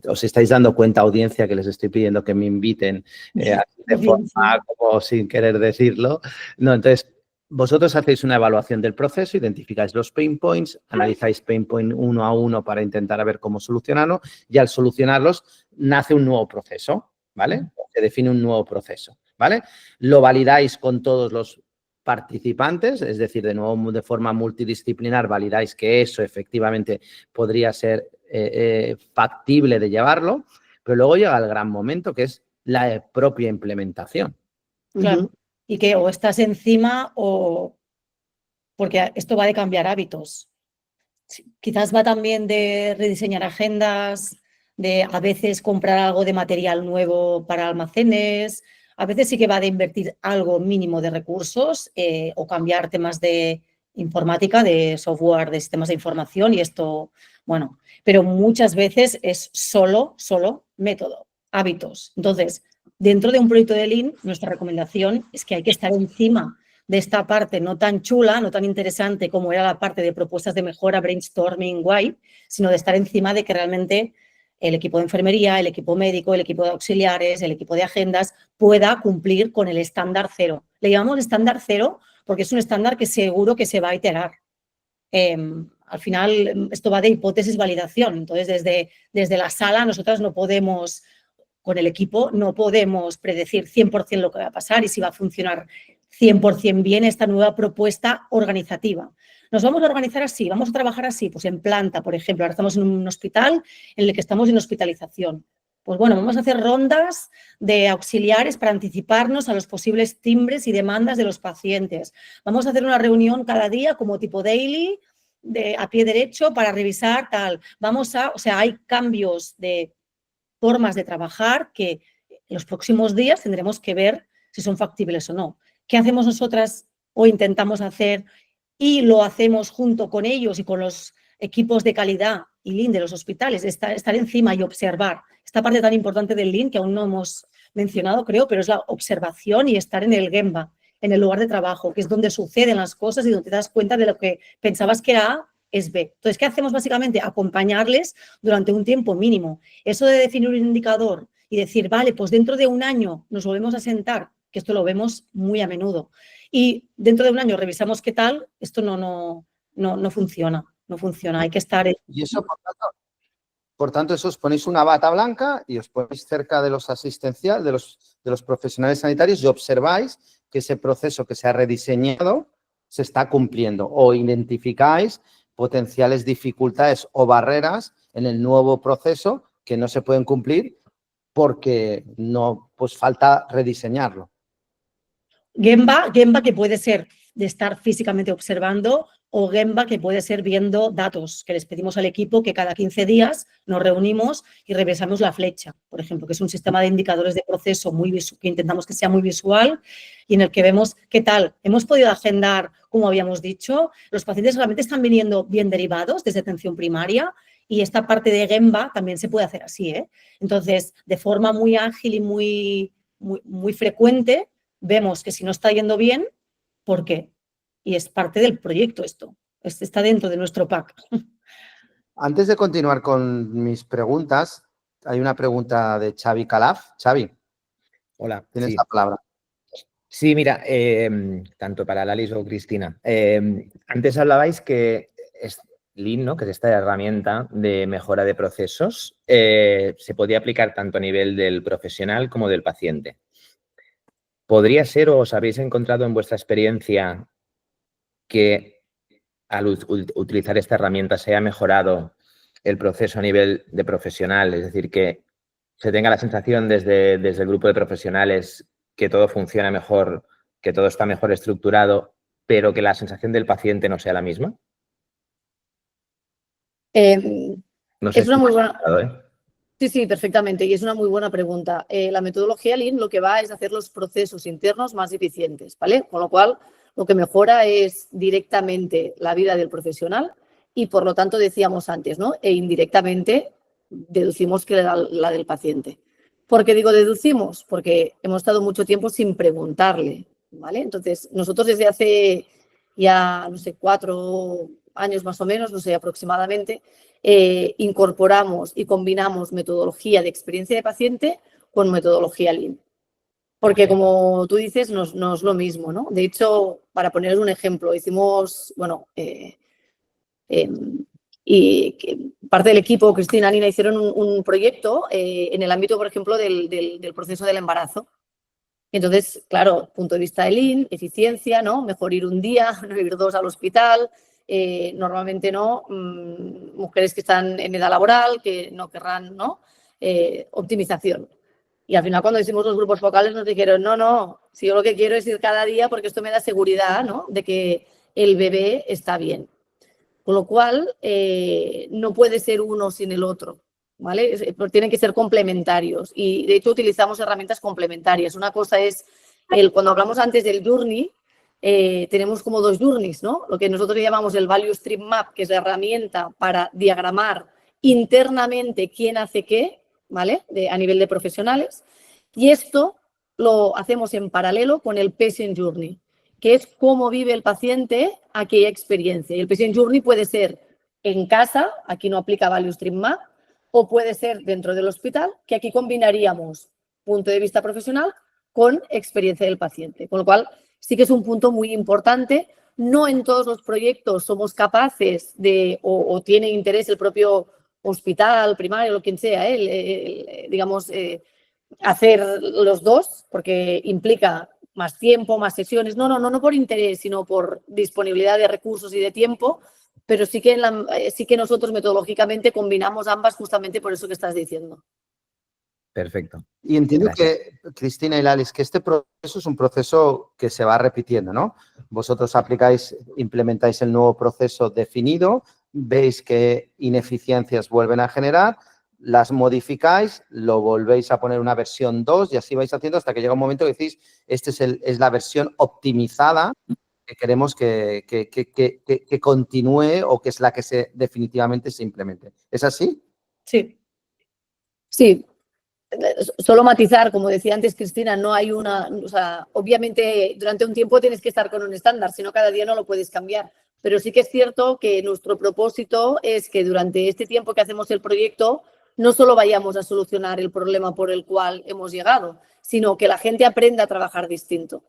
Speaker 1: Os estáis dando cuenta, audiencia, que les estoy pidiendo que me inviten de forma como sin querer decirlo. No, entonces, vosotros hacéis una evaluación del proceso, identificáis los pain points, analizáis pain point uno a uno para intentar ver cómo solucionarlo y al solucionarlos nace un nuevo proceso, ¿vale? Se define un nuevo proceso, ¿vale? Lo validáis con todos los participantes, es decir, de nuevo de forma multidisciplinar validáis que eso efectivamente podría ser factible de llevarlo, pero luego llega el gran momento que es la propia implementación.
Speaker 3: Claro. Y que o estás encima o... porque esto va de cambiar hábitos. Quizás va también de rediseñar agendas, de a veces comprar algo de material nuevo para almacenes, a veces sí que va de invertir algo mínimo de recursos o cambiar temas de informática, de software, de sistemas de información y esto, bueno, pero muchas veces es solo método, hábitos. Entonces, dentro de un proyecto de Lean, nuestra recomendación es que hay que estar encima de esta parte no tan chula, no tan interesante como era la parte de propuestas de mejora, brainstorming, guay, sino de estar encima de que realmente el equipo de enfermería, el equipo médico, el equipo de auxiliares, el equipo de agendas pueda cumplir con el estándar cero. Le llamamos estándar cero porque es un estándar que seguro que se va a iterar. Al final, esto va de hipótesis validación. Entonces, desde la sala, nosotras no podemos con el equipo no podemos predecir 100% lo que va a pasar y si va a funcionar 100% bien esta nueva propuesta organizativa. Nos vamos a organizar así, vamos a trabajar así, pues en planta, por ejemplo. Ahora estamos en un hospital en el que estamos en hospitalización. Pues bueno, vamos a hacer rondas de auxiliares para anticiparnos a los posibles timbres y demandas de los pacientes. Vamos a hacer una reunión cada día como tipo daily, a pie derecho, para revisar tal. O sea, hay cambios de formas de trabajar que en los próximos días tendremos que ver si son factibles o no. ¿Qué hacemos nosotras o intentamos hacer y lo hacemos junto con ellos y con los equipos de calidad y Lean de los hospitales? Estar encima y observar. Esta parte tan importante del Lean que aún no hemos mencionado, creo, pero es la observación y estar en el Gemba, en el lugar de trabajo, que es donde suceden las cosas y donde te das cuenta de lo que pensabas que era A es B. Entonces, ¿qué hacemos básicamente? Acompañarles durante un tiempo mínimo. Eso de definir un indicador y decir, vale, pues dentro de un año nos volvemos a sentar, que esto lo vemos muy a menudo, y dentro de un año revisamos qué tal, esto no funciona. No funciona, hay que estar...
Speaker 1: Y eso, por tanto, eso os ponéis una bata blanca y os ponéis cerca de los asistenciales, de los profesionales sanitarios y observáis que ese proceso que se ha rediseñado se está cumpliendo o identificáis potenciales dificultades o barreras en el nuevo proceso que no se pueden cumplir porque no, pues falta rediseñarlo.
Speaker 3: Gemba que puede ser de estar físicamente observando o Gemba que puede ser viendo datos, que les pedimos al equipo que cada 15 días nos reunimos y revisamos la flecha, por ejemplo, que es un sistema de indicadores de proceso que intentamos que sea muy visual y en el que vemos qué tal. Hemos podido agendar, como habíamos dicho, los pacientes realmente están viniendo bien derivados desde atención primaria y esta parte de Gemba también se puede hacer así, ¿eh? Entonces, de forma muy ágil y muy frecuente, vemos que si no está yendo bien, ¿por qué? Y es parte del proyecto esto. Está dentro de nuestro pack.
Speaker 1: Antes de continuar con mis preguntas, hay una pregunta de Xavi Calaf. Xavi.
Speaker 4: Hola.
Speaker 1: Tienes la palabra.
Speaker 4: Sí, mira, tanto para Lalis o Cristina. Antes hablabais que Lean, ¿no?, que es esta herramienta de mejora de procesos, se podía aplicar tanto a nivel del profesional como del paciente. ¿Podría ser o os habéis encontrado en vuestra experiencia que al utilizar esta herramienta se haya mejorado el proceso a nivel de profesional? Es decir, que se tenga la sensación desde el grupo de profesionales que todo funciona mejor, que todo está mejor estructurado, pero que la sensación del paciente no sea la misma. No sé
Speaker 2: es una muy buena...
Speaker 4: ¿eh?
Speaker 2: Sí, perfectamente. Y es una muy buena pregunta. La metodología Lean lo que va es hacer los procesos internos más eficientes, ¿vale? Con lo cual, lo que mejora es directamente la vida del profesional y, por lo tanto, decíamos antes, ¿no? E indirectamente deducimos que la del paciente. ¿Por qué digo deducimos? Porque hemos estado mucho tiempo sin preguntarle, ¿vale? Entonces, nosotros desde hace ya, no sé, 4 años más o menos, no sé, aproximadamente, incorporamos y combinamos metodología de experiencia de paciente con metodología Lean. Porque, como tú dices, no es lo mismo, ¿no? De hecho, para poner un ejemplo, hicimos, bueno, y parte del equipo, Cristina, Nina, hicieron un proyecto en el ámbito, por ejemplo, del proceso del embarazo. Entonces, claro, punto de vista de Lean, eficiencia, ¿no? Mejor ir un día, no ir 2 al hospital. Normalmente no, mujeres que están en edad laboral, que no querrán, ¿no? Optimización. Y al final, cuando hicimos los grupos focales, nos dijeron, no, si yo lo que quiero es ir cada día porque esto me da seguridad, ¿no?, de que el bebé está bien. Con lo cual, no puede ser uno sin el otro, ¿vale? Tienen que ser complementarios y, de hecho, utilizamos herramientas complementarias. Una cosa es, cuando hablamos antes del journey, tenemos como 2 journeys, ¿no? Lo que nosotros llamamos el Value Stream Map, que es la herramienta para diagramar internamente quién hace qué, ¿vale? A nivel de profesionales. Y esto lo hacemos en paralelo con el Patient Journey, que es cómo vive el paciente aquella experiencia. Y el Patient Journey puede ser en casa, aquí no aplica Value Stream Map, o puede ser dentro del hospital, que aquí combinaríamos punto de vista profesional con experiencia del paciente. Con lo cual, sí que es un punto muy importante. No en todos los proyectos somos capaces de, o tiene interés el propio hospital, primario, lo quien sea, digamos, hacer los dos, porque implica más tiempo, más sesiones, no por interés, sino por disponibilidad de recursos y de tiempo, pero sí que nosotros metodológicamente combinamos ambas justamente por eso que estás diciendo.
Speaker 4: Perfecto.
Speaker 1: Y entiendo
Speaker 4: Gracias.
Speaker 1: que, Cristina y Lalis, que este proceso es un proceso que se va repitiendo, ¿no? Vosotros implementáis el nuevo proceso definido, veis que ineficiencias vuelven a generar, las modificáis, lo volvéis a poner una versión 2 y así vais haciendo hasta que llega un momento que decís, esta es la versión optimizada que queremos que continúe o que es la que definitivamente se implemente. ¿Es así?
Speaker 3: Sí.
Speaker 2: Sí. Solo matizar, como decía antes Cristina, no hay obviamente durante un tiempo tienes que estar con un estándar, si no cada día no lo puedes cambiar. Pero sí que es cierto que nuestro propósito es que durante este tiempo que hacemos el proyecto no solo vayamos a solucionar el problema por el cual hemos llegado, sino que la gente aprenda a trabajar distinto.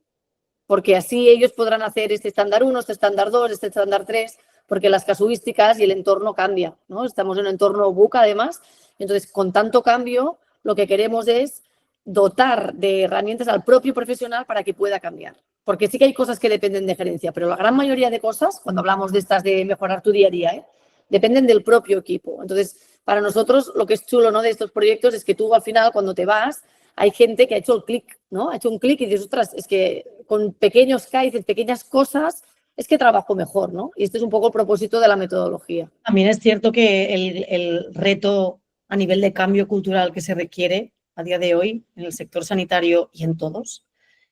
Speaker 2: Porque así ellos podrán hacer este estándar 1, este estándar 2, este estándar 3, porque las casuísticas y el entorno cambian, ¿no? Estamos en un entorno VUCA además, entonces con tanto cambio lo que queremos es dotar de herramientas al propio profesional para que pueda cambiar. Porque sí que hay cosas que dependen de gerencia, pero la gran mayoría de cosas, cuando hablamos de estas de mejorar tu día a día, dependen del propio equipo. Entonces, para nosotros lo que es chulo, ¿no?, de estos proyectos es que tú al final cuando te vas hay gente que ha hecho el clic, ¿no? Ha hecho un clic y dices, ostras, es que con pequeños kaizen, pequeñas cosas, es que trabajo mejor, ¿no? Y este es un poco el propósito de la metodología.
Speaker 3: También es cierto que el reto a nivel de cambio cultural que se requiere a día de hoy en el sector sanitario y en todos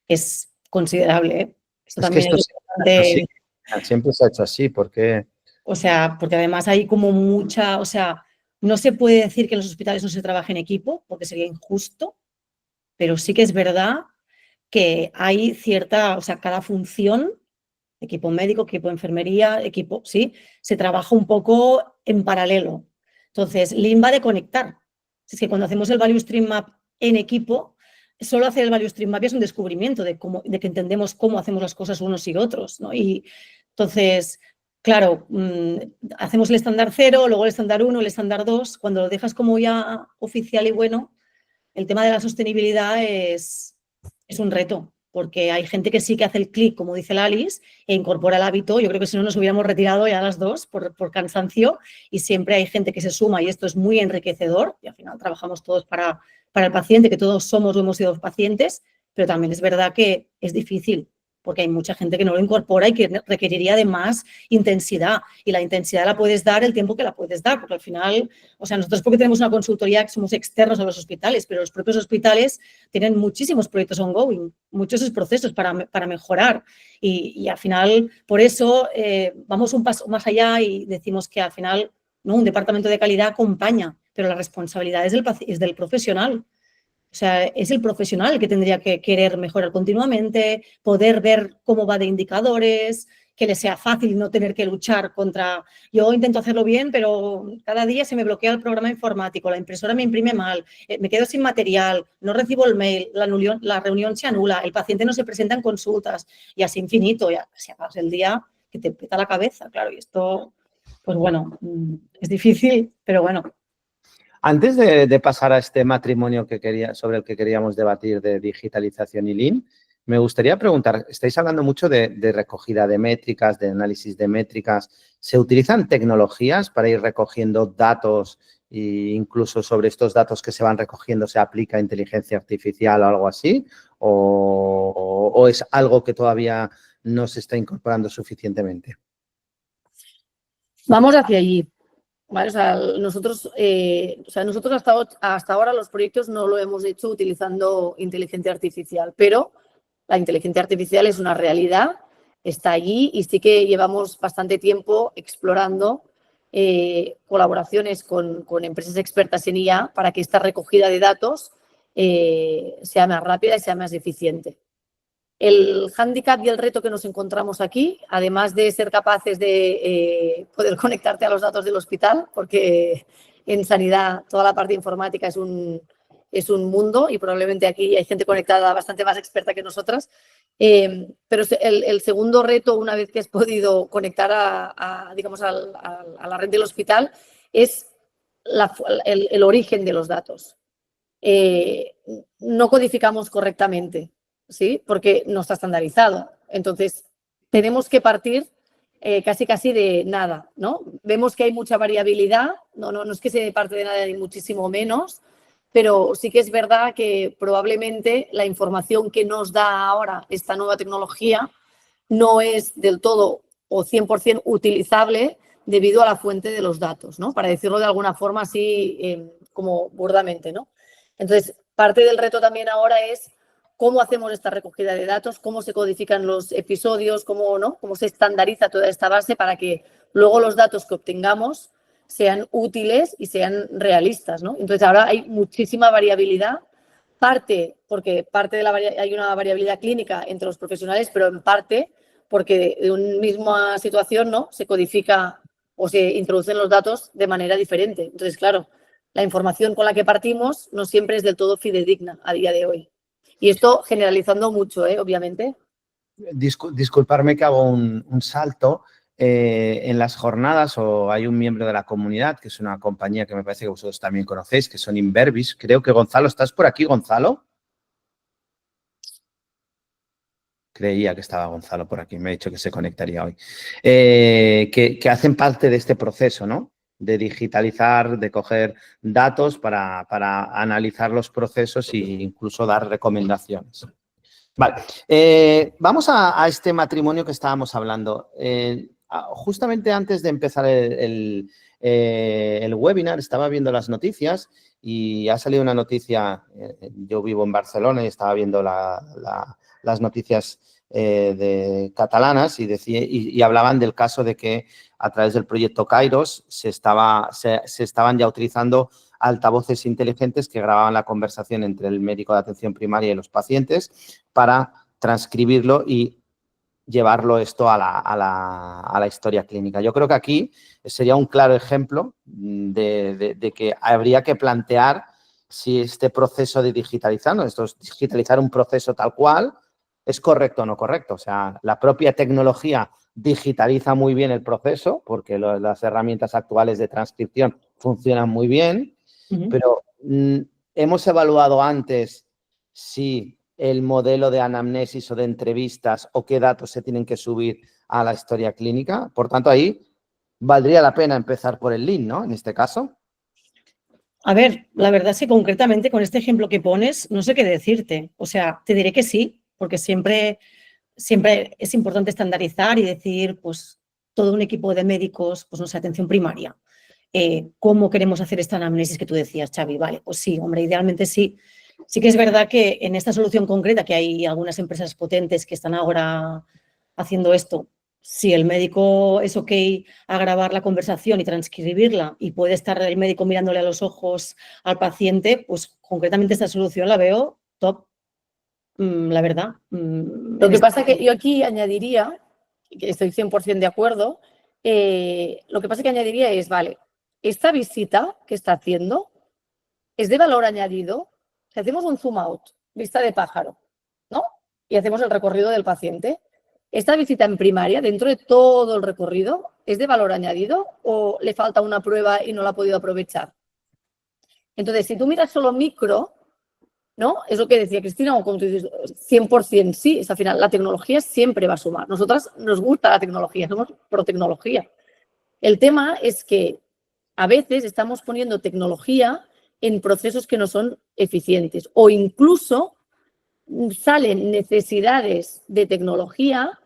Speaker 3: es considerable, ¿eh? Esto
Speaker 1: Es que
Speaker 3: también
Speaker 1: esto
Speaker 3: es importante.
Speaker 1: siempre se ha hecho así, porque...
Speaker 3: O sea, porque además hay como mucha, o sea, no se puede decir que en los hospitales no se trabaje en equipo, porque sería injusto, pero sí que es verdad que hay cierta, o sea, cada función, equipo médico, equipo de enfermería, equipo, sí, se trabaja un poco en paralelo. Entonces, Lean va de conectar. Es que cuando hacemos el Value Stream Map en equipo, solo hacer el Value Stream Map es un descubrimiento de que entendemos cómo hacemos las cosas unos y otros, ¿no? Y entonces, claro, hacemos el estándar 0, luego el estándar 1, el estándar 2. Cuando lo dejas como ya oficial y bueno, el tema de la sostenibilidad es un reto, porque hay gente que sí que hace el clic, como dice la Alice, e incorpora el hábito. Yo creo que si no nos hubiéramos retirado ya las dos por cansancio, y siempre hay gente que se suma y esto es muy enriquecedor y al final trabajamos todos para el paciente, que todos somos o hemos sido pacientes, pero también es verdad que es difícil porque hay mucha gente que no lo incorpora y que requeriría de más intensidad. Y la intensidad la puedes dar el tiempo que la puedes dar, porque al final, o sea, nosotros porque tenemos una consultoría que somos externos a los hospitales, pero los propios hospitales tienen muchísimos proyectos ongoing, muchos procesos para mejorar. Y al final, por eso, vamos un paso más allá y decimos que al final, ¿no?, un departamento de calidad acompaña, pero la responsabilidad es del profesional. O sea, es el profesional el que tendría que querer mejorar continuamente, poder ver cómo va de indicadores, que le sea fácil no tener que luchar contra... Yo intento hacerlo bien, pero cada día se me bloquea el programa informático, la impresora me imprime mal, me quedo sin material, no recibo el mail, la reunión se anula, el paciente no se presenta en consultas y así infinito. Ya se acabas el día que te peta la cabeza, claro, y esto, pues bueno, es difícil, pero bueno.
Speaker 1: Antes de pasar a este matrimonio sobre el que queríamos debatir de digitalización y Lean, me gustaría preguntar, estáis hablando mucho de recogida de métricas, de análisis de métricas. ¿Se utilizan tecnologías para ir recogiendo datos e incluso sobre estos datos que se van recogiendo se aplica inteligencia artificial o algo así? ¿O es algo que todavía no se está incorporando suficientemente?
Speaker 2: Vamos hacia allí. ¿Vale? O sea, nosotros hasta ahora los proyectos no lo hemos hecho utilizando inteligencia artificial, pero la inteligencia artificial es una realidad, está allí y sí que llevamos bastante tiempo explorando colaboraciones con empresas expertas en IA para que esta recogida de datos sea más rápida y sea más eficiente. El hándicap y el reto que nos encontramos aquí, además de ser capaces de poder conectarte a los datos del hospital, porque en sanidad toda la parte informática es un mundo y probablemente aquí hay gente conectada bastante más experta que nosotras. Pero el segundo reto, una vez que has podido conectar a la red del hospital, es el origen de los datos. no codificamos correctamente, ¿sí? Porque no está estandarizado. Entonces, tenemos que partir casi de nada, ¿no? Vemos que hay mucha variabilidad, no es que se parte de nada ni muchísimo menos, pero sí que es verdad que probablemente la información que nos da ahora esta nueva tecnología no es del todo o 100% utilizable debido a la fuente de los datos, ¿no? Para decirlo de alguna forma así como burdamente, ¿no? Entonces, parte del reto también ahora es cómo hacemos esta recogida de datos, cómo se codifican los episodios, cómo se estandariza toda esta base para que luego los datos que obtengamos sean útiles y sean realistas, ¿no? Entonces, ahora hay muchísima variabilidad, porque hay una variabilidad clínica entre los profesionales, pero en parte porque de una misma situación, ¿no?, se codifica o se introducen los datos de manera diferente. Entonces, claro, la información con la que partimos no siempre es del todo fidedigna a día de hoy. Y esto generalizando mucho, obviamente.
Speaker 1: Disculparme que hago un salto. En las jornadas o hay un miembro de la comunidad, que es una compañía que me parece que vosotros también conocéis, que son Inverbis. Creo que Gonzalo, ¿estás por aquí, Gonzalo? Creía que estaba Gonzalo por aquí, me ha dicho que se conectaría hoy. Que hacen parte de este proceso, ¿no? De digitalizar, de coger datos para analizar los procesos e incluso dar recomendaciones. Vale, vamos a este matrimonio que estábamos hablando. Justamente antes de empezar el webinar estaba viendo las noticias y ha salido una noticia, yo vivo en Barcelona y estaba viendo las noticias catalanas y hablaban del caso de que a través del proyecto Kairos se estaban ya utilizando altavoces inteligentes que grababan la conversación entre el médico de atención primaria y los pacientes para transcribirlo y llevarlo esto a la historia clínica. Yo creo que aquí sería un claro ejemplo de que habría que plantear si este proceso de digitalizar, ¿no?, esto es digitalizar un proceso tal cual, es correcto o no correcto. O sea, la propia tecnología digitaliza muy bien el proceso porque las herramientas actuales de transcripción funcionan muy bien, pero hemos evaluado antes si el modelo de anamnesis o de entrevistas o qué datos se tienen que subir a la historia clínica. Por tanto, ahí valdría la pena empezar por el Lean, ¿no? En este caso.
Speaker 3: A ver, la verdad es que concretamente con este ejemplo que pones, no sé qué decirte. O sea, te diré que sí, porque siempre es importante estandarizar y decir, pues, todo un equipo de médicos, pues, no sé, atención primaria. ¿Cómo queremos hacer esta anamnesis que tú decías, Xavi? Vale, pues sí, hombre, idealmente sí. Sí que es verdad que en esta solución concreta, que hay algunas empresas potentes que están ahora haciendo esto, si el médico es ok a grabar la conversación y transcribirla y puede estar el médico mirándole a los ojos al paciente, pues concretamente esta solución la veo top, la verdad.
Speaker 2: Lo que pasa es que yo aquí añadiría, que estoy 100% de acuerdo, lo que pasa es que añadiría es, vale, esta visita que está haciendo es de valor añadido. Si hacemos un zoom out, vista de pájaro, ¿no? Y hacemos el recorrido del paciente. ¿Esta visita en primaria, dentro de todo el recorrido, es de valor añadido o le falta una prueba y no la ha podido aprovechar? Entonces, si tú miras solo micro, ¿no? Es lo que decía Cristina, o como tú dices, 100% sí, al final la tecnología siempre va a sumar. Nosotras nos gusta la tecnología, somos pro tecnología. El tema es que a veces estamos poniendo tecnología en procesos que no son eficientes o incluso salen necesidades de tecnología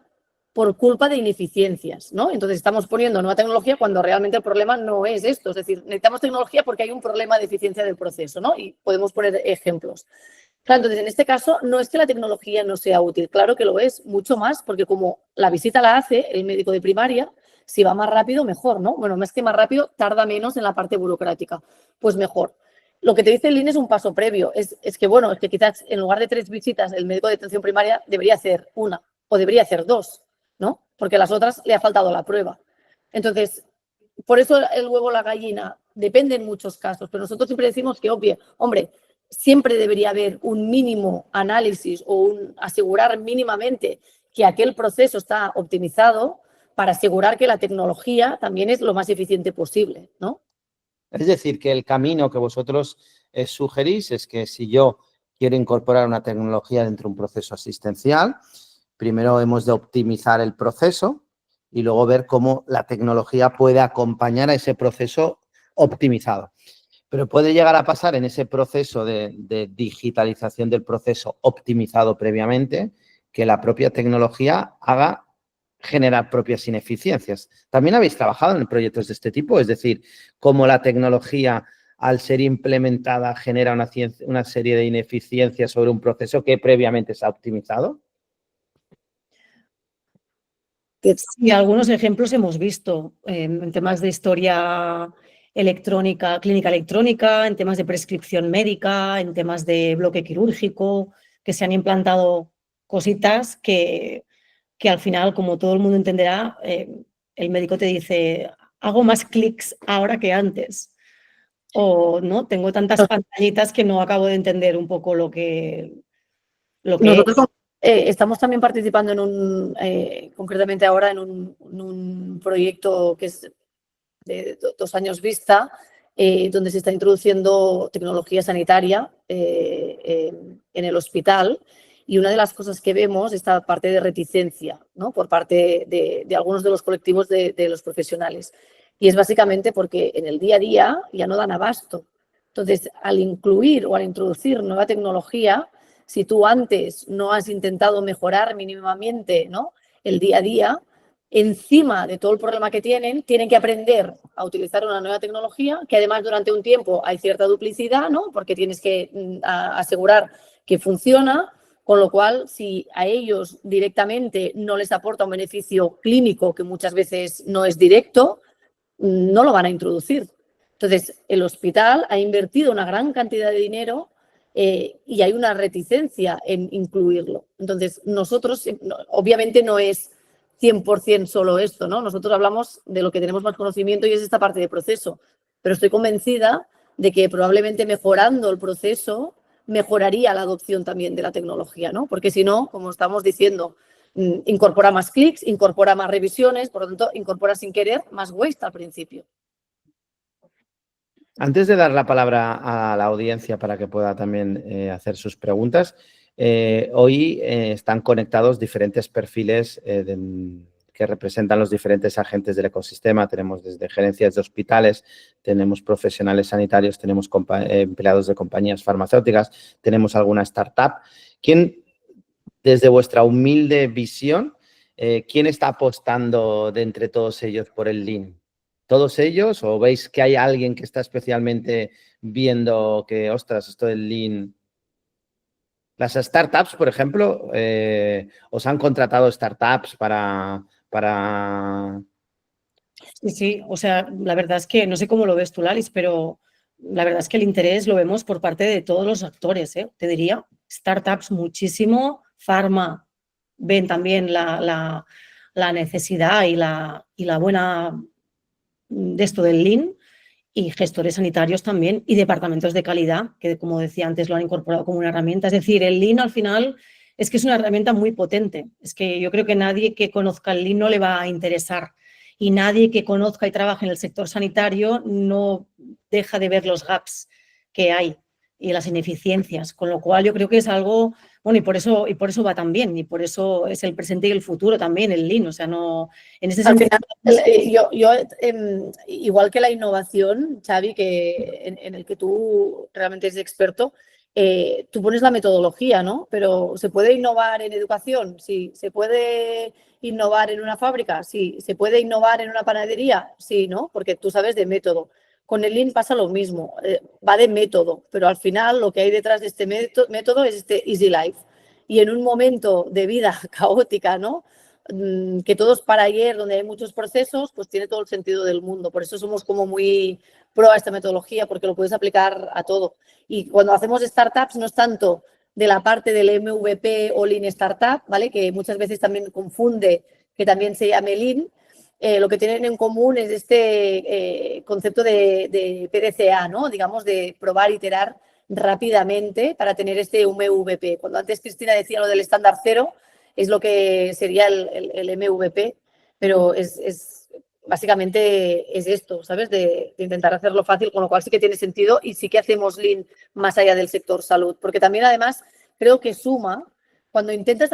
Speaker 2: por culpa de ineficiencias, ¿no? Entonces estamos poniendo nueva tecnología cuando realmente el problema no es esto. Es decir, necesitamos tecnología porque hay un problema de eficiencia del proceso, ¿no? Y podemos poner ejemplos. Claro, entonces en este caso no es que la tecnología no sea útil, claro que lo es, mucho más, porque como la visita la hace el médico de primaria, si va más rápido, mejor, ¿no? Bueno, más que más rápido, tarda menos en la parte burocrática, pues mejor. Lo que te dice el INE es un paso previo, es que quizás en lugar de 3 visitas el médico de atención primaria debería hacer 1 o debería hacer 2, ¿no? Porque a las otras le ha faltado la prueba. Entonces, por eso el huevo o la gallina depende en muchos casos, pero nosotros siempre decimos que, hombre, siempre debería haber un mínimo análisis o asegurar mínimamente que aquel proceso está optimizado para asegurar que la tecnología también es lo más eficiente posible, ¿no?
Speaker 1: Es decir, que el camino que vosotros sugerís es que si yo quiero incorporar una tecnología dentro de un proceso asistencial. Primero hemos de optimizar el proceso y luego ver cómo la tecnología puede acompañar a ese proceso optimizado. Pero puede llegar a pasar en ese proceso de digitalización del proceso optimizado previamente que la propia tecnología haga generar propias ineficiencias. ¿También habéis trabajado en proyectos de este tipo? Es decir, cómo la tecnología, al ser implementada, genera una serie de ineficiencias sobre un proceso que previamente se ha optimizado.
Speaker 3: Sí, algunos ejemplos hemos visto en temas de historia electrónica, clínica electrónica, en temas de prescripción médica, en temas de bloque quirúrgico, que se han implantado cositas que al final, como todo el mundo entenderá, el médico te dice, hago más clics ahora que antes. O no, tengo tantas pantallitas que no acabo de entender un poco lo que
Speaker 2: Nosotros estamos también participando concretamente ahora en un proyecto que es de 2 años vista, donde se está introduciendo tecnología sanitaria en el hospital. Y una de las cosas que vemos es esta parte de reticencia, ¿no?, por parte de algunos de los colectivos de los profesionales. Y es básicamente porque en el día a día ya no dan abasto. Entonces, al incluir o al introducir nueva tecnología, si tú antes no has intentado mejorar mínimamente, ¿no?, el día a día, encima de todo el problema que tienen que aprender a utilizar una nueva tecnología, que además durante un tiempo hay cierta duplicidad, ¿no?, porque tienes que asegurar que funciona, con lo cual, si a ellos directamente no les aporta un beneficio clínico, que muchas veces no es directo, no lo van a introducir. Entonces, el hospital ha invertido una gran cantidad de dinero y hay una reticencia en incluirlo. Entonces, nosotros, obviamente no es 100% solo esto, ¿no? Nosotros hablamos de lo que tenemos más conocimiento y es esta parte de proceso, pero estoy convencida de que probablemente mejorando el proceso mejoraría la adopción también de la tecnología, ¿no? Porque si no, como estamos diciendo, incorpora más clics, incorpora más revisiones, por lo tanto, incorpora sin querer más waste al principio.
Speaker 1: Antes de dar la palabra a la audiencia para que pueda también hacer sus preguntas, hoy están conectados diferentes perfiles que representan los diferentes agentes del ecosistema. Tenemos desde gerencias de hospitales, tenemos profesionales sanitarios, tenemos empleados de compañías farmacéuticas, tenemos alguna startup. ¿Quién, desde vuestra humilde visión, quién está apostando de entre todos ellos por el Lean? ¿Todos ellos o veis que hay alguien que está especialmente viendo que, ostras, esto del Lean? Las startups, por ejemplo, ¿os han contratado startups para...?
Speaker 3: Sí, o sea, la verdad es que no sé cómo lo ves tú, Lalis, pero la verdad es que el interés lo vemos por parte de todos los actores, te diría. Startups muchísimo, pharma ven también la necesidad y la buena de esto del Lean, y gestores sanitarios también, y departamentos de calidad, que como decía antes lo han incorporado como una herramienta. Es decir, el Lean al final es que es una herramienta muy potente. Es que yo creo que nadie que conozca el Lean no le va a interesar, y nadie que conozca y trabaje en el sector sanitario no deja de ver los gaps que hay y las ineficiencias, con lo cual yo creo que es algo, bueno, y por eso va tan bien, y por eso es el presente y el futuro también, el Lean, o sea, no, en ese sentido...
Speaker 2: Al final, yo igual que la innovación, Xavi, que en el que tú realmente eres experto, tú pones la metodología, ¿no? Pero ¿se puede innovar en educación? Sí. ¿Se puede innovar en una fábrica? Sí. ¿Se puede innovar en una panadería? Sí, ¿no? Porque tú sabes de método. Con el Lean pasa lo mismo, va de método, pero al final lo que hay detrás de este método es este Easy Life. Y en un momento de vida caótica, ¿no?, que todo es para ayer, donde hay muchos procesos, pues tiene todo el sentido del mundo. Por eso somos como muy pro a esta metodología, porque lo puedes aplicar a todo. Y cuando hacemos startups no es tanto de la parte del MVP o Lean Startup, ¿vale?, que muchas veces también confunde que también se llame Lean. Lo que tienen en común es este concepto de PDCA, ¿no?, digamos, de probar, iterar rápidamente para tener este MVP. Cuando antes Cristina decía lo del estándar cero, es lo que sería el MVP, pero es básicamente es esto, ¿sabes? De intentar hacerlo fácil, con lo cual sí que tiene sentido y sí que hacemos Lean más allá del sector salud, porque también además creo que suma, cuando intentas